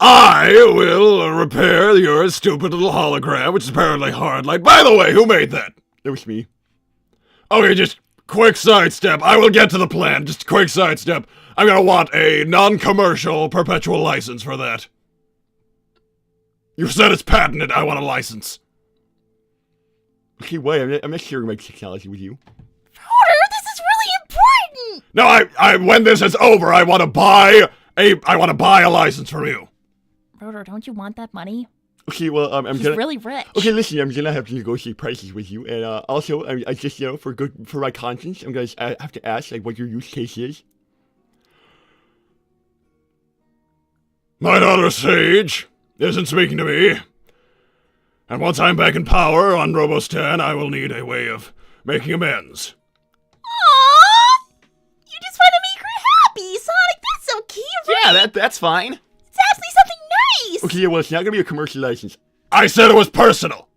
I will repair your stupid little hologram, which is apparently Hardlight. By the way, who made that? It was me. Okay, just quick sidestep. I will get to the plan. Just quick sidestep. I'm gonna want a non-commercial perpetual license for that. You said it's patented. I want a license. Okay, wait. I'm not sharing my technology with you. Broder, this is really important. No, I when this is over, I want to buy a license from you. Broder, don't you want that money? Okay, well, I'm He's gonna. really rich. Okay, listen, I'm gonna have to negotiate prices with you, and also, I just, for my conscience, I'm gonna have to ask, like, what your use case is. My daughter Sage isn't speaking to me, and once I'm back in power on Robostan, I will need a way of making amends. Aww! You just want to make her happy, Sonic. That's so cute, right? Yeah, that's fine. It's actually something nice. Okay, well, it's not gonna be a commercial license. I said it was personal.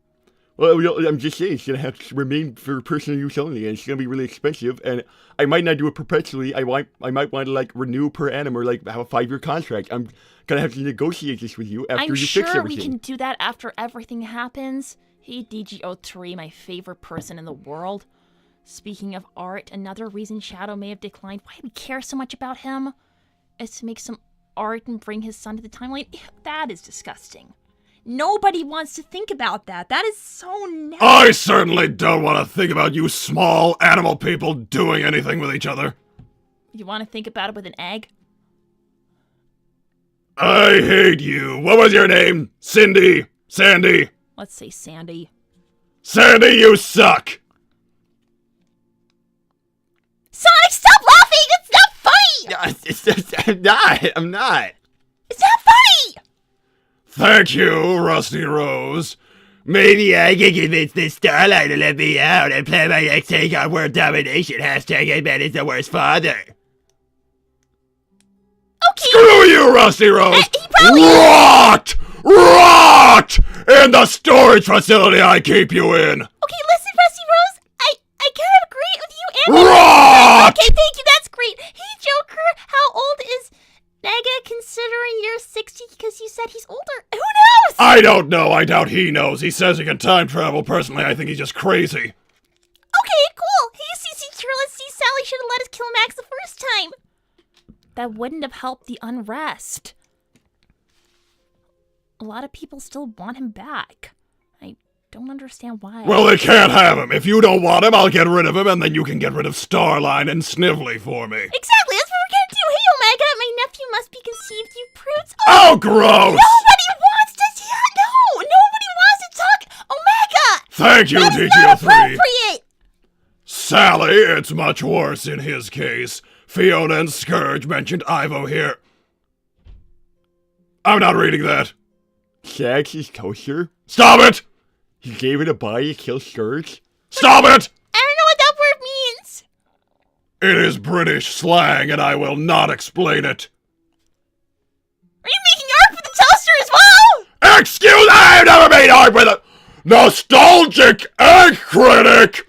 Well, I'm just saying, it's gonna have to remain for personal use only, and it's gonna be really expensive, and I might not do it perpetually. I might want to, like, renew per annum or, like, have a 5-year contract. I'm gonna have to negotiate this with you after I'm you fix sure everything. we can do that after everything happens. Hey, DGO3, my favorite person in the world. Speaking of art, another reason Shadow may have declined why we care so much about him is to make some art and bring his son to the timeline. That is disgusting. Nobody wants to think about that. That is so nasty. I certainly don't want to think about you small animal people doing anything with each other. You want to think about it with an egg? I hate you. What was your name? Cindy? Sandy? Let's say Sandy. Sandy, you suck! Sonic, stop laughing! It's not funny! I'm not. It's not funny! Thank you, Rusty Rose. Maybe I can convince this Starlight to let me out and play my next take on world domination. Hashtag Eggman is the worst father. Okay. Screw you, Rusty Rose! He probably Rot! Rot! In the storage facility I keep you in! Okay, listen, Rusty Rose. I kind of agree with you and Rot! Okay, thank you, that's great. Hey, Joker, how old is Nega considering you're 60? Because you said he's older. Who knows? I don't know. I doubt he knows. He says he can time travel. Personally, I think he's just crazy. Okay, cool. Hey, CC Let's see, Sally should have let us kill Max the first time. That wouldn't have helped the unrest. A lot of people still want him back. I don't understand why. Well, they can't have him. If you don't want him, I'll get rid of him, and then you can get rid of Starline and Snively for me. Exactly, that's what we're gonna do. Hey, Omega, my nephew must be conceived, you prudes. Oh, gross! Nobody wants to no! Nobody wants to talk Omega! Thank you, That is DGO3. not appropriate! Sally, it's much worse in his case. Fiona and Scourge mentioned Ivo here. I'm not reading that. Sax's toaster? Stop it! He gave it a body to kill Scourge? Stop it! I don't know what that word means. It is British slang, and I will not explain it. Are you making art for the toaster as well? Excuse me, I've never made art with a nostalgic egg critic!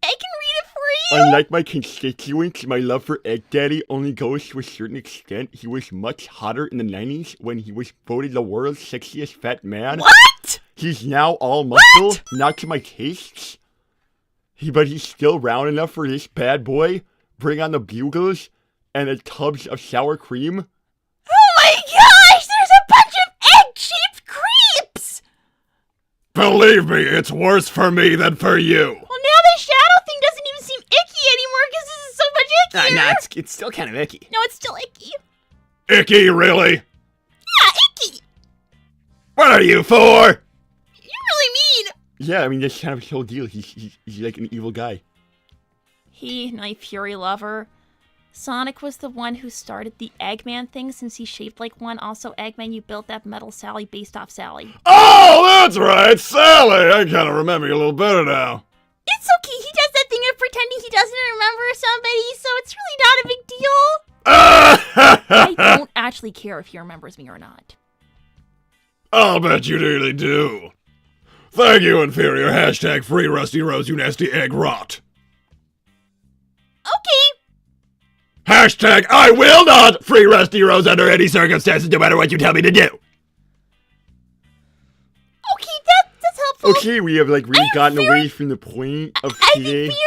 I can read it for you. Unlike my constituents, my love for Egg Daddy only goes to a certain extent. He was much hotter in the 90s when he was voted the world's sexiest fat man. What? He's now all muscle, not to my tastes. But he's still round enough for this bad boy. Bring on the bugles and the tubs of sour cream. Oh my gosh, there's a bunch of egg-shaped creeps. Believe me, it's worse for me than for you. Well, now the shadow thing doesn't even seem icky anymore because this is so much ickier. Nah, it's still kind of icky. No, it's still icky. Icky, really? Yeah, icky. What are you for? You're really mean. Yeah, I mean, that's kind of his whole deal. He's like an evil guy. He, my fury lover. Sonic was the one who started the Eggman thing since he shaped like one. Also, Eggman, you built that metal Sally based off Sally. Oh, that's right, Sally. I kind of remember you a little better now. It's okay. He does that thing of pretending he doesn't remember somebody, so it's really not a big deal. I don't actually care if he remembers me or not. I'll bet you really do. Thank you, Inferior. Hashtag free Rusty Rose, you nasty egg rot. Okay. Hashtag I will not free Rusty Rose under any circumstances, no matter what you tell me to do. Okay, that's helpful. Okay, we have like really gotten away from the point of I today. think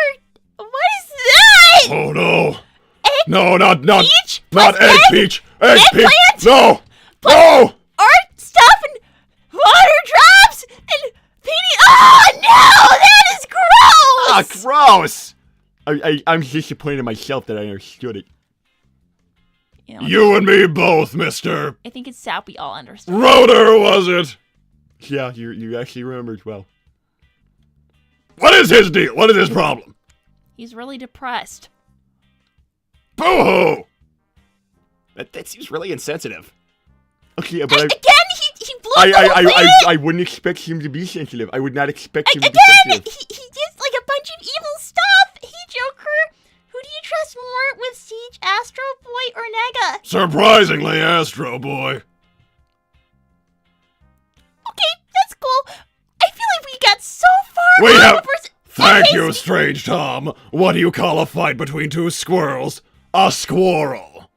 we're... What is that? Oh no. Egg No, not peach? not Plus egg peach. Egg peach. eggplant? No. No. Art stuff and water drops and painting... Oh, no! That is gross! Gross. I'm disappointed in myself that I understood it. You know, You and me both, mister. I think it's sad we all understand. Rotor, was it? Yeah, you actually remembered well. What is his deal? What is his problem? He's really depressed. Boo-hoo! That seems really insensitive. Okay, but Again, he blew up the whole planet! I wouldn't expect him to be sensitive. I would not expect him to be Again, sensitive. he did like a bunch of evil stuff. Hey, Joker, who do you trust more with Siege, Astro Boy, or Nega? Surprisingly, Astro Boy. Okay, that's cool. I feel like we We all have. the first. Thank you, Strange Tom. What do you call a fight between two squirrels? A squirrel.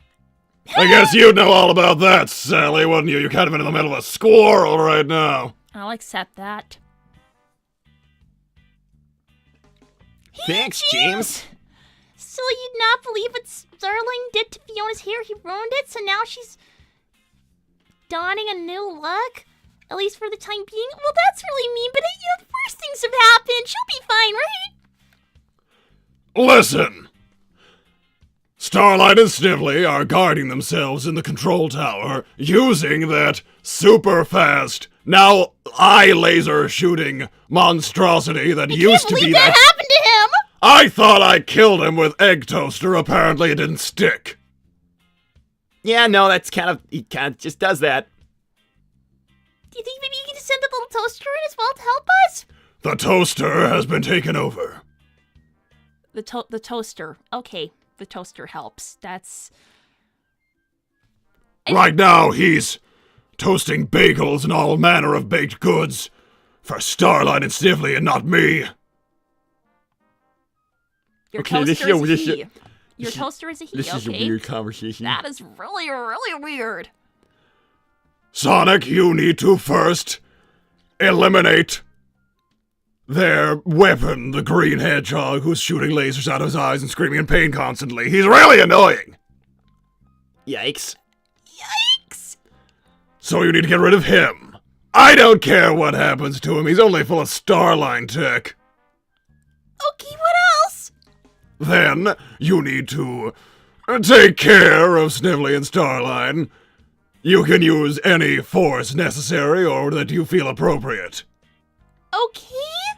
I guess you'd know all about that, Sally, wouldn't you? You're kind of in the middle of a squirrel right now. I'll accept that. Thanks, James. So you'd not believe what Starling did to Fiona's hair? He ruined it, so now she's donning a new look? At least for the time being? Well, that's really mean, but first things have happened. She'll be fine, right? Listen. Starlight and Snively are guarding themselves in the control tower using that super fast, now eye laser shooting monstrosity that used to be that happened to him! I thought I killed him with egg toaster. Apparently it didn't stick. Yeah, no, he kind of just does that. Do you think maybe you can just send the little toaster in as well to help us? The toaster has been taken over. The toaster. Okay, the toaster helps. That's... Right now he's toasting bagels and all manner of baked goods for Starlight and Snively and not me. Your Okay, toaster is a this he. Your toaster is a he, This is a okay? weird conversation. That is really, really weird. Sonic, you need to first eliminate their weapon, the green hedgehog who's shooting lasers out of his eyes and screaming in pain constantly. He's really annoying. Yikes. Yikes! So you need to get rid of him. I don't care what happens to him. He's only full of Starline tech. Okay, what else? Then you need to take care of Snively and Starline. You can use any force necessary or that you feel appropriate. Okay.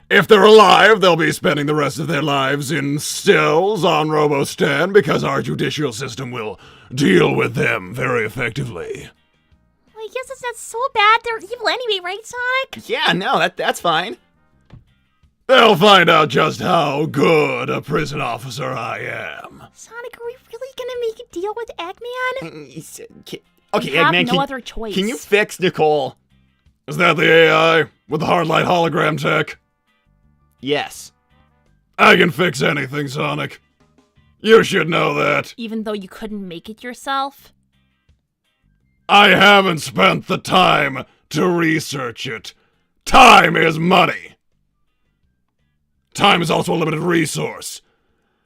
If they're alive, they'll be spending the rest of their lives in cells on Robostan because our judicial system will deal with them very effectively. Well, I guess it's not so bad. They're evil anyway, right, Sonic? Yeah, no, that's fine. They'll find out just how good a prison officer I am. Sonic, are we really gonna make a deal with Eggman? Okay, We have Eggman, no other choice. can you fix Nicole? Is that the AI with the hard light hologram tech? Yes. I can fix anything, Sonic. You should know that. Even though you couldn't make it yourself? I haven't spent the time to research it. Time is money. Time is also a limited resource.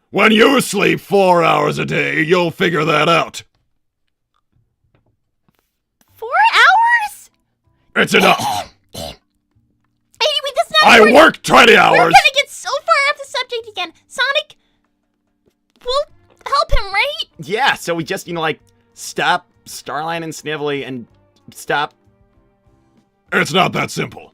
When you sleep 4 hours a day, you'll figure that out. 4 hours? It's enough. Anyway, that's not I important. work 20 We're hours. gonna get so far off the subject again. Sonic, we'll help him, right? Yeah, so we just, stop Starline and Snively and stop. It's not that simple.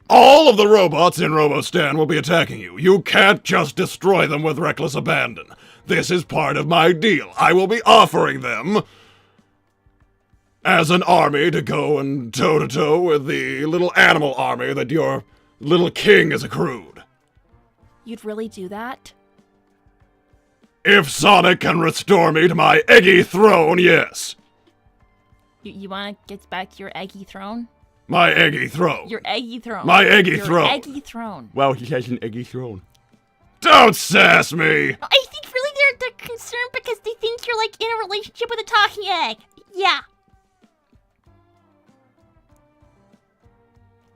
All of the robots in Robostan will be attacking you. You can't just destroy them with reckless abandon. This is part of my deal. I will be offering them as an army to go and toe-to-toe with the little animal army that your little king has accrued. You'd really do that? If Sonic can restore me to my eggy throne, yes. You want to get back to your eggy throne? My eggy throne. Your eggy throne. My eggy your throne. eggy throne. Wow, he has an eggy throne. Don't sass me. I think really they're concerned because they think you're like in a relationship with a talking egg. Yeah.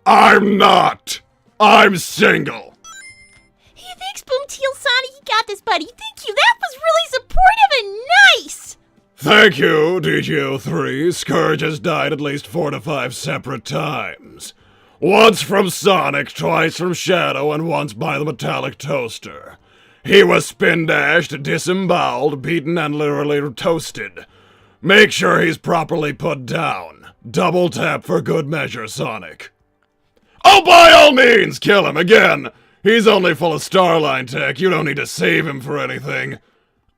I'm not. I'm single. Hey, thanks, Boomteel Sonic. You got this, buddy. Thank you. That was really supportive and nice. Thank you, DGO3. Scourge has died at least 4 to 5 separate times. Once from Sonic, twice from Shadow, and once by the metallic toaster. He was spin-dashed, disemboweled, beaten, and literally toasted. Make sure he's properly put down. Double tap for good measure, Sonic. Oh, by all means, kill him again! He's only full of Starline tech. You don't need to save him for anything.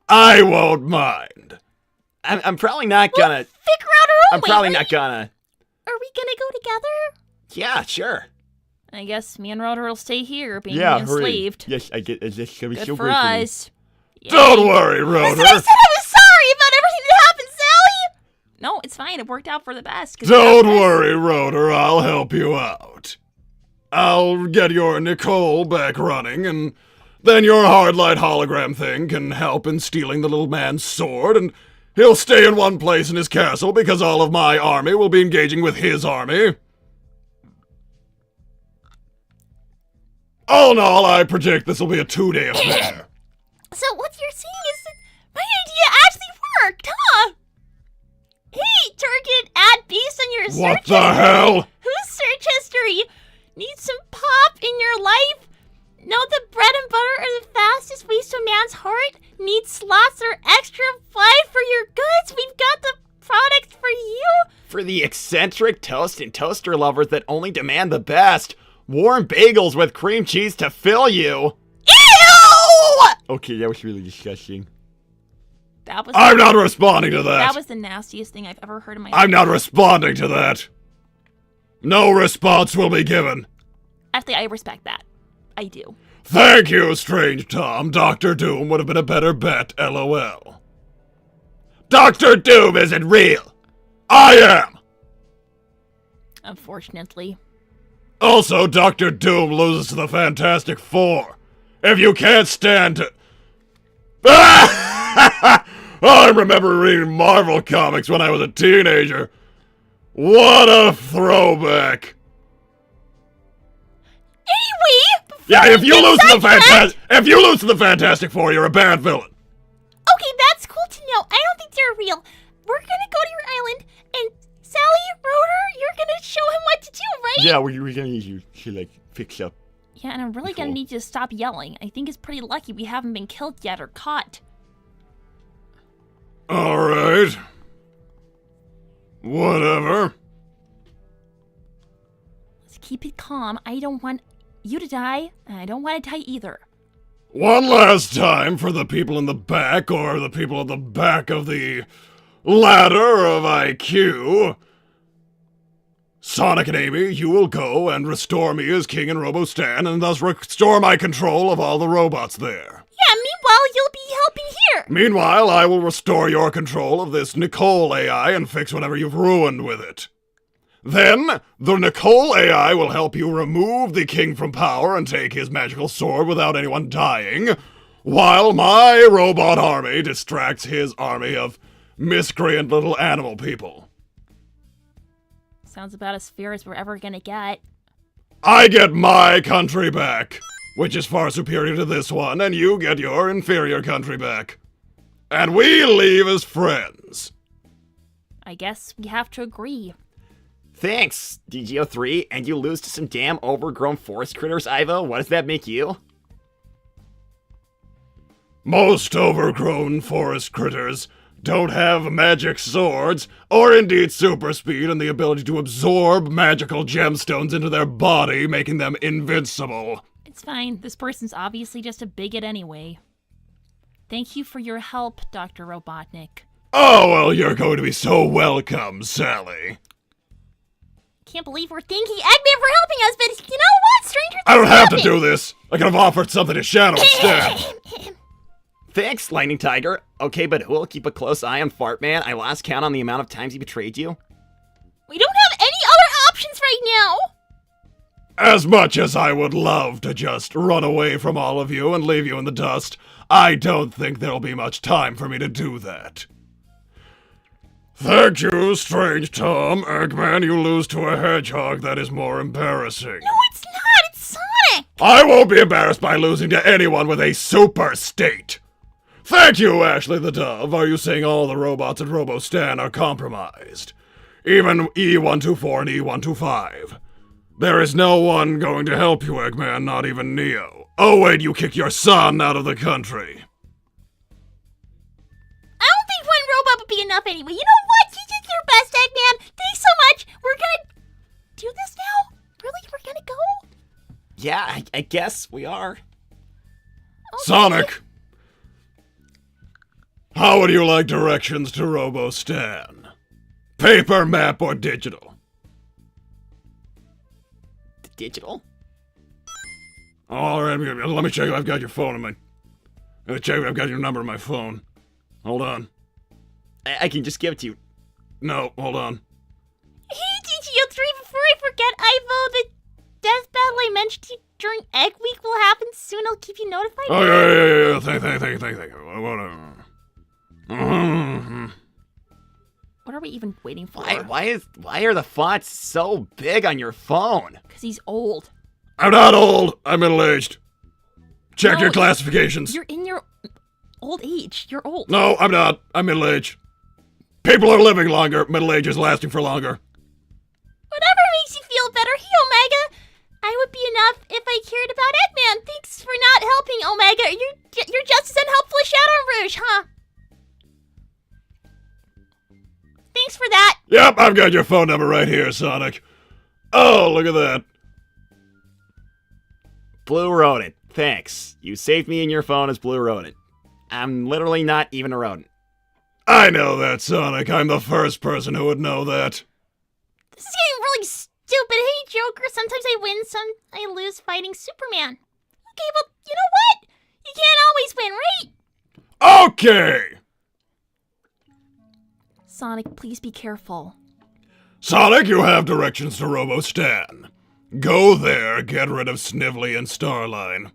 I won't mind. I'm probably not gonna. Figure out our own I'm way, probably right? not gonna. Are we gonna go together? Yeah, sure. I guess me and Rotor will stay here, being Yeah, hooray. enslaved. Yes, I get it. This gonna be Good so for great for me. us. Yay. Don't worry, Rotor. Listen, I said I was sorry about everything that happened, Sally! No, it's fine. It worked out for the best. 'cause we got Don't this. worry, Rotor. I'll help you out. I'll get your Nicole back running, and then your hardlight hologram thing can help in stealing the little man's sword, and he'll stay in one place in his castle because all of my army will be engaging with his army. All in all, I predict this will be a 2-day affair. So what you're saying is that my idea actually worked, huh? Hey, target add based on your What search the history. hell? Whose search history? Need some pop in your life? Know that bread and butter are the fastest ways to a man's heart? Need slots or extra flight for your goods? We've got the product for you. For the eccentric toast and toaster lovers that only demand the best, warm bagels with cream cheese to fill you. Ew! Okay, that was really disgusting. That was I'm not responding to that. that was the nastiest thing I've ever heard in my life. I'm not responding to that. No response will be given. Actually, I respect that. I do. Thank you, Strange Tom. Dr. Doom would have been a better bet, LOL. Dr. Doom isn't real. I am. Unfortunately. Also, Dr. Doom loses to the Fantastic Four. If you can't stand to... I remember reading Marvel comics when I was a teenager. What a throwback. Anyway, Yeah, if you get lose to the sidetracked- Fantastic Four, you're a bad villain. Okay, that's cool to know. I don't think they're real. We're gonna go to your island, and Sally, Rotor, you're gonna show him what to do, right? Yeah, we're gonna need you to, like, fix up. Yeah, and I'm really gonna Cool. need you to stop yelling. I think it's pretty lucky we haven't been killed yet or caught. Alright. Whatever. Let's keep it calm. I don't want you to die, and I don't want to die either. One last time for the people in the back, or the people at the back of the ladder of IQ. Sonic and Amy, you will go and restore me as King in Robostan, and thus restore my control of all the robots there. Yeah, meanwhile, you'll be helping here. Meanwhile, I will restore your control of this Nicole AI and fix whatever you've ruined with it. Then, the Nicole AI will help you remove the king from power and take his magical sword without anyone dying, while my robot army distracts his army of miscreant little animal people. Sounds about as fair as we're ever gonna get. I get my country back, which is far superior to this one, and you get your inferior country back. And we leave as friends. I guess we have to agree. Thanks, DGO3, and you lose to some damn overgrown forest critters, Ivo? What does that make you? Most overgrown forest critters don't have magic swords, or indeed super speed and the ability to absorb magical gemstones into their body, making them invincible. It's fine. This person's obviously just a bigot anyway. Thank you for your help, Dr. Robotnik. Oh, well, you're going to be so welcome, Sally. Can't believe we're thanking Eggman for helping us, but you know what? Stranger I don't things have to happen. do this. I could have offered something to Shadow instead. Thanks, Lightning Tiger. Okay, but who'll keep a close eye on Fartman? I lost count on the amount of times he betrayed you. We don't have any other options right now. As much as I would love to just run away from all of you and leave you in the dust, I don't think there'll be much time for me to do that. Thank you, Strange Tom. Eggman, you lose to a hedgehog. That is more embarrassing. No, it's not. It's Sonic. I won't be embarrassed by losing to anyone with a super state. Thank you, Ashley the Dove. Are you saying all the robots at Robostan are compromised? Even E124 and E125. There is no one going to help you, Eggman, not even Neo. Oh wait, you kicked your son out of the country. I don't think one robot would be enough anyway. You know what? You did your best, Eggman. Thanks so much. We're gonna do this now? Really? We're gonna go? Yeah, I guess we are. Okay. Sonic! How would you like directions to Robostan? Paper, map, or digital? Digital? Alright, let me check if I've got your phone in my... Let me check if I've got your number in my phone. Hold on. I can just give it to you. No, hold on. Hey, DGO3, before I forget, Ivo, the death battle I mentioned to you during Egg Week will happen soon. I'll keep you notified. Oh, yeah. Thank you. What are we even waiting for? Why are the fonts so big on your phone? Because he's old. I'm not old. I'm middle-aged. Check No, your classifications. You're in your old age. You're old. No, I'm not. I'm middle-aged. People are living longer. Middle age is lasting for longer. Whatever makes you feel better. Hey, Omega. I would be enough if I cared about Eggman. Thanks for not helping, Omega. You're just as unhelpful as Shadow Rouge, huh? Thanks for that. Yep, I've got your phone number right here, Sonic. Oh, look at that. Blue Rodent, thanks. You saved me in your phone as Blue Rodent. I'm literally not even a rodent. I know that, Sonic. I'm the first person who would know that. This is getting really stupid. Hey, Joker. Sometimes I win, some I lose fighting Superman. Okay, well, you know what? You can't always win, right? Okay! Sonic, please be careful. Sonic, you have directions to Robo-Stan. Go there, get rid of Snively and Starline.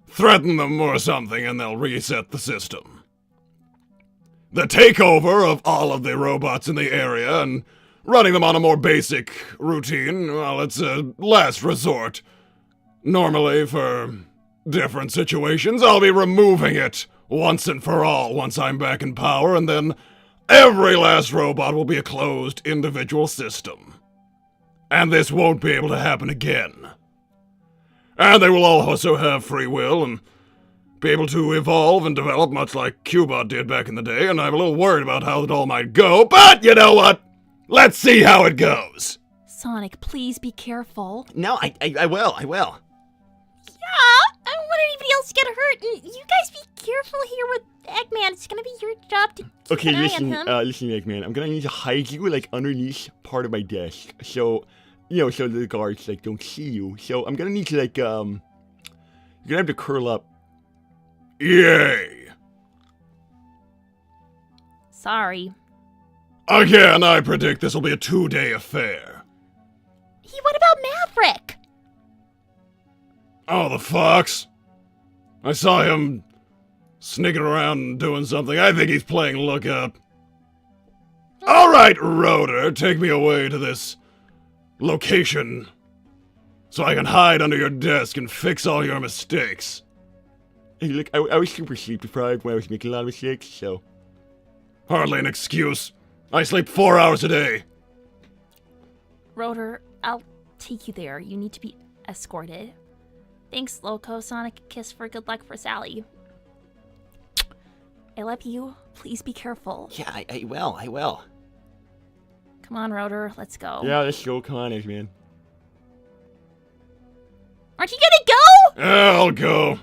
Threaten them or something and they'll reset the system. The takeover of all of the robots in the area and running them on a more basic routine, well, it's a last resort. Normally, for different situations, I'll be removing it once and for all once I'm back in power, and then every last robot will be a closed individual system. And this won't be able to happen again. And they will all also have free will and be able to evolve and develop much like Cubot did back in the day, and I'm a little worried about how it all might go, but you know what? Let's see how it goes. Sonic, please be careful. No, I will. Yeah, I don't want anybody else to get hurt, and you guys be careful here with Eggman. It's gonna be your job to keep Okay, an eye listen, on him. listen, Eggman. I'm gonna need to hide you, like, underneath part of my desk. So, so the guards, like, don't see you. So, I'm gonna need to, like, you're gonna have to curl up. Yay! Sorry. Again, I predict this will be a 2-day affair. Hey, what about Maverick? Oh, the fox. I saw him sneaking around and doing something. I think he's playing lookout. Alright, Rotor, take me away to this location so I can hide under your desk and fix all your mistakes. Hey, look, I was super sleep deprived when I was making a lot of mistakes, so. Hardly an excuse. I sleep 4 hours a day. Rotor, I'll take you there. You need to be escorted. Thanks, Loco. Sonic, kiss for good luck for Sally. I love you. Please be careful. Yeah, I will. Come on, Rotor. Let's go. Yeah, let's go. Come on, Eggman. Aren't you gonna go? Yeah, I'll go.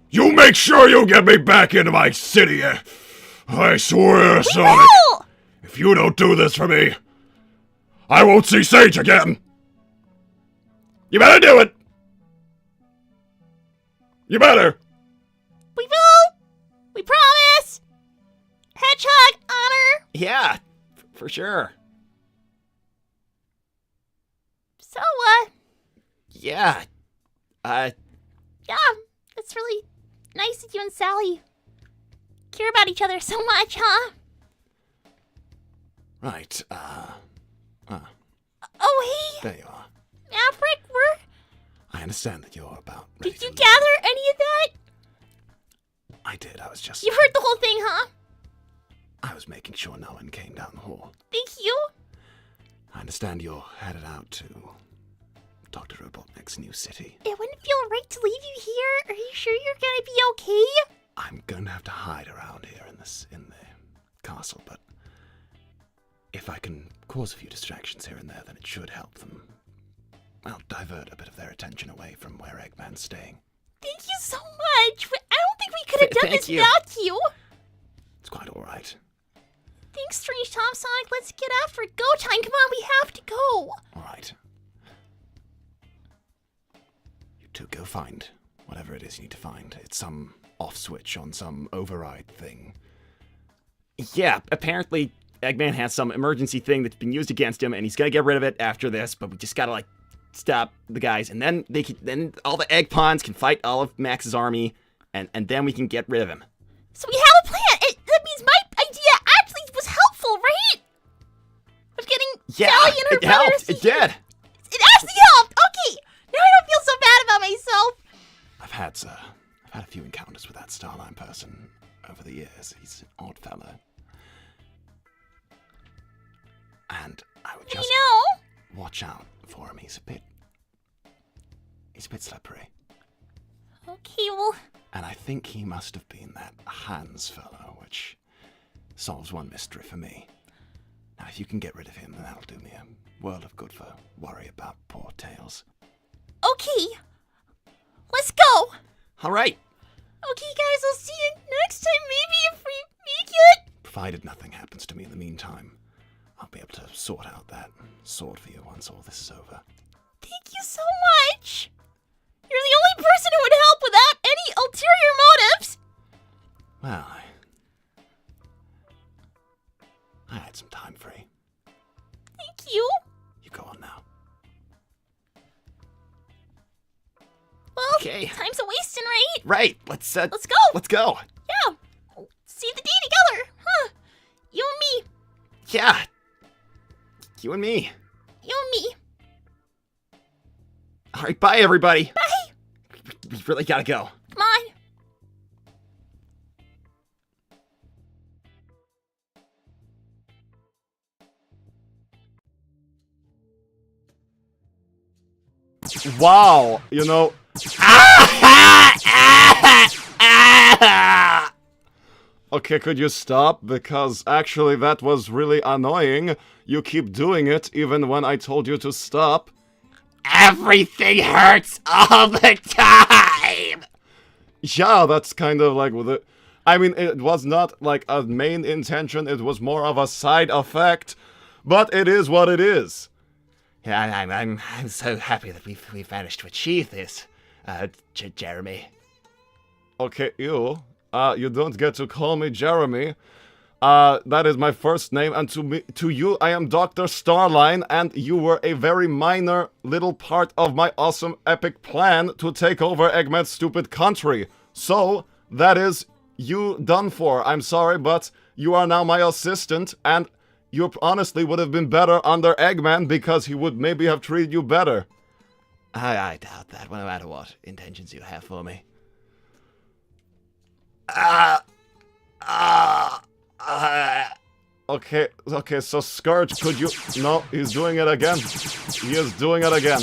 You make sure you get me back into my city. I swear, Sonic. Will! If you don't do this for me, I won't see Sage again. You better do it. You better. We will! We promise! Hedgehog, honor! Yeah, for sure. So, Yeah. yeah, it's really nice that you and Sally care about each other so much, huh? Right, Oh, hey, there you are. Maverick, I understand that you're about ready did you to gather any of that? leave. I did, I was just... You heard the whole thing, huh? I was making sure no one came down the hall. Thank you. I understand you're headed out to Dr. Robotnik's new city. It wouldn't feel right to leave you here. Are you sure you're gonna be okay? I'm going to have to hide around here in the castle, but if I can cause a few distractions here and there, then it should help them. Well, divert a bit of their attention away from where Eggman's staying. Thank you so much. I don't think we could have done Thank this you. without you. It's quite all right. Thanks, Strange Tom. Sonic, let's get after it. Go time. Come on, we have to go. All right. You two go find whatever it is you need to find. It's some off switch on some override thing. Yeah, apparently Eggman has some emergency thing that's been used against him, and he's gonna get rid of it after this, but we just gotta, like, stop the guys, and then then all the egg pawns can fight all of Max's army, and then we can get rid of him. So we have a plan. That means my idea actually was helpful, right? Of getting Sally and her it brothers. helped. It did. It actually helped. Okay, now I don't feel so bad about myself. I've had a few encounters with that Starline person over the years. He's an odd fellow. And I would just watch out for him. He's a bit slippery. Okay, well, And I think he must have been that Hans fellow, which solves one mystery for me. Now, if you can get rid of him, then that'll do me a world of good for worry about poor Tails. okay. Let's go. All right. Okay, guys, I'll see you next time, maybe, if we make it. Provided nothing happens to me in the meantime, I'll be able to sort out that sword for you once all this is over. Thank you so much. You're the only person who would help without any ulterior motives. Well, I had some time free. Thank you. You go on now. Well, Okay. time's a wasting, right? Right. Let's go. Let's go. Yeah. See the day together, huh? You and me. Yeah. You and me. You and me. All right. Bye, everybody. Bye. We really gotta go. Come on. Wow, you know. Okay, could you stop? Because actually that was really annoying. You keep doing it even when I told you to stop. Everything hurts all the time. Yeah, that's kind of like with it. I mean, it was not like a main intention, it was more of a side effect. But it is what it is. Yeah, I'm so happy that we've managed to achieve this, Jeremy. Okay, you don't get to call me Jeremy. That is my first name, and to you, I am Dr. Starline, and you were a very minor little part of my awesome epic plan to take over Eggman's stupid country. So, that is you done for. I'm sorry, but you are now my assistant, and you honestly would have been better under Eggman because he would maybe have treated you better. I doubt that, no matter what intentions you have for me. Okay, so Scourge, could you... No, he's doing it again. He is doing it again.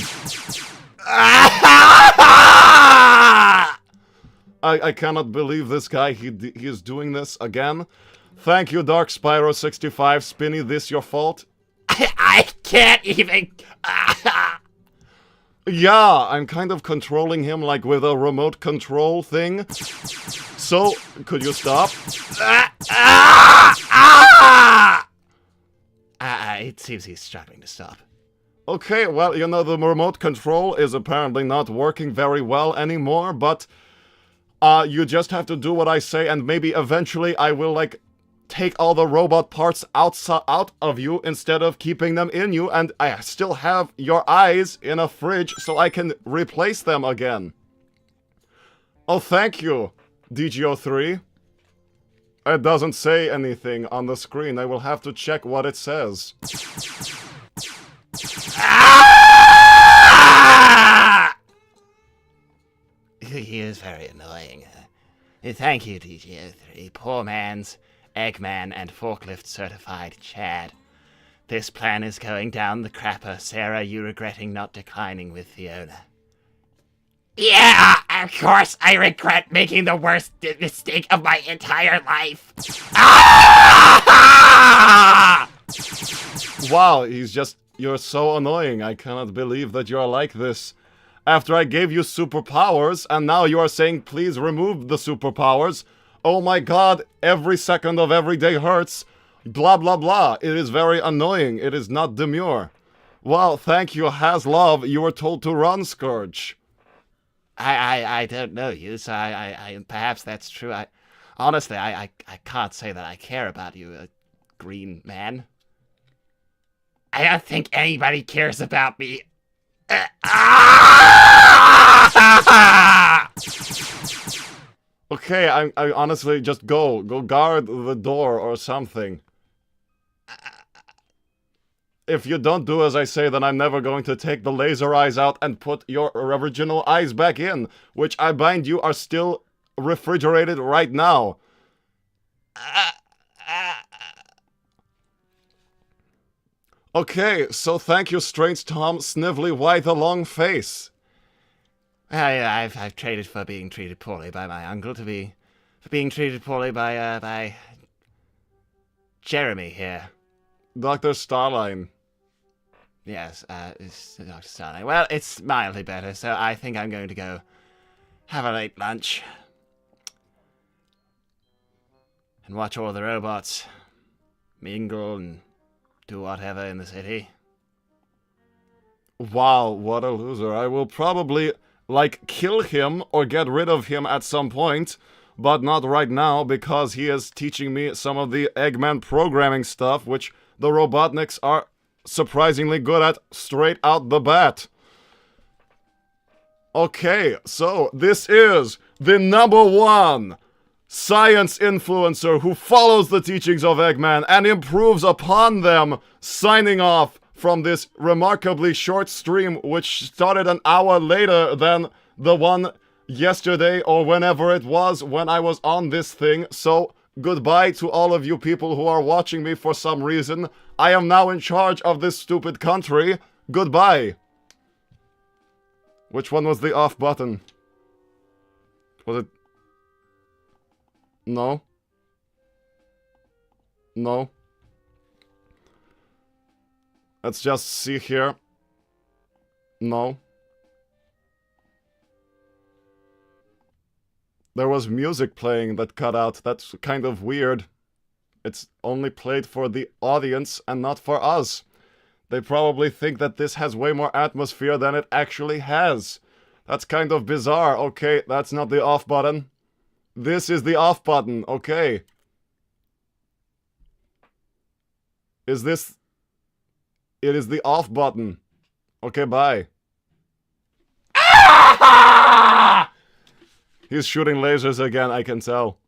I cannot believe this guy, he is doing this again. Thank you, Dark Spyro 65. Spinny, this your fault? I can't even... Yeah, I'm kind of controlling him like with a remote control thing. So, could you stop? It seems he's struggling to stop. Okay, well, you know, the remote control is apparently not working very well anymore, but you just have to do what I say, and maybe eventually I will, like, take all the robot parts out of you instead of keeping them in you, and I still have your eyes in a fridge so I can replace them again. Oh, thank you, DGO3. It doesn't say anything on the screen. I will have to check what it says. He is very annoying. Thank you, DGO3. Poor man's Eggman and forklift certified Chad. This plan is going down the crapper. Sarah, you regretting not declining with Fiona. Yeah, of course I regret making the worst mistake of my entire life. Wow, you're so annoying. I cannot believe that you're like this. After I gave you superpowers, and now you are saying please remove the superpowers. Oh my god, every second of every day hurts. Blah blah blah. It is very annoying. It is not demure. Well, thank you, Haslov. You were told to run, Scourge. I don't know you, so I perhaps that's true. Honestly, I can't say that I care about you green man. I don't think anybody cares about me. Okay, I honestly just go guard the door or something. If you don't do as I say, then I'm never going to take the laser eyes out and put your original eyes back in, which I bind you are still refrigerated right now. Okay, so thank you, Strange Tom, Snively White the Long Face. I've traded for being treated poorly by my uncle for being treated poorly by Jeremy here. Dr. Starline. Yes, it's Dr. Starling. Well, it's mildly better, so I think I'm going to go have a late lunch and watch all the robots mingle and do whatever in the city. Wow, what a loser. I will probably, kill him or get rid of him at some point, but not right now because he is teaching me some of the Eggman programming stuff, which the Robotniks are surprisingly good at straight out the bat. Okay, so this is the #1 science influencer who follows the teachings of Eggman and improves upon them, signing off from this remarkably short stream, which started an hour later than the one yesterday or whenever it was when I was on this thing. So goodbye to all of you people who are watching me for some reason. I am now in charge of this stupid country. Goodbye. Which one was the off button? Was it... No. No. Let's just see here. No. There was music playing that cut out. That's kind of weird. It's only played for the audience and not for us. They probably think that this has way more atmosphere than it actually has. That's kind of bizarre. Okay, that's not the off button. This is the off button. Okay. Is this... It is the off button. Okay, bye. He's shooting lasers again, I can tell.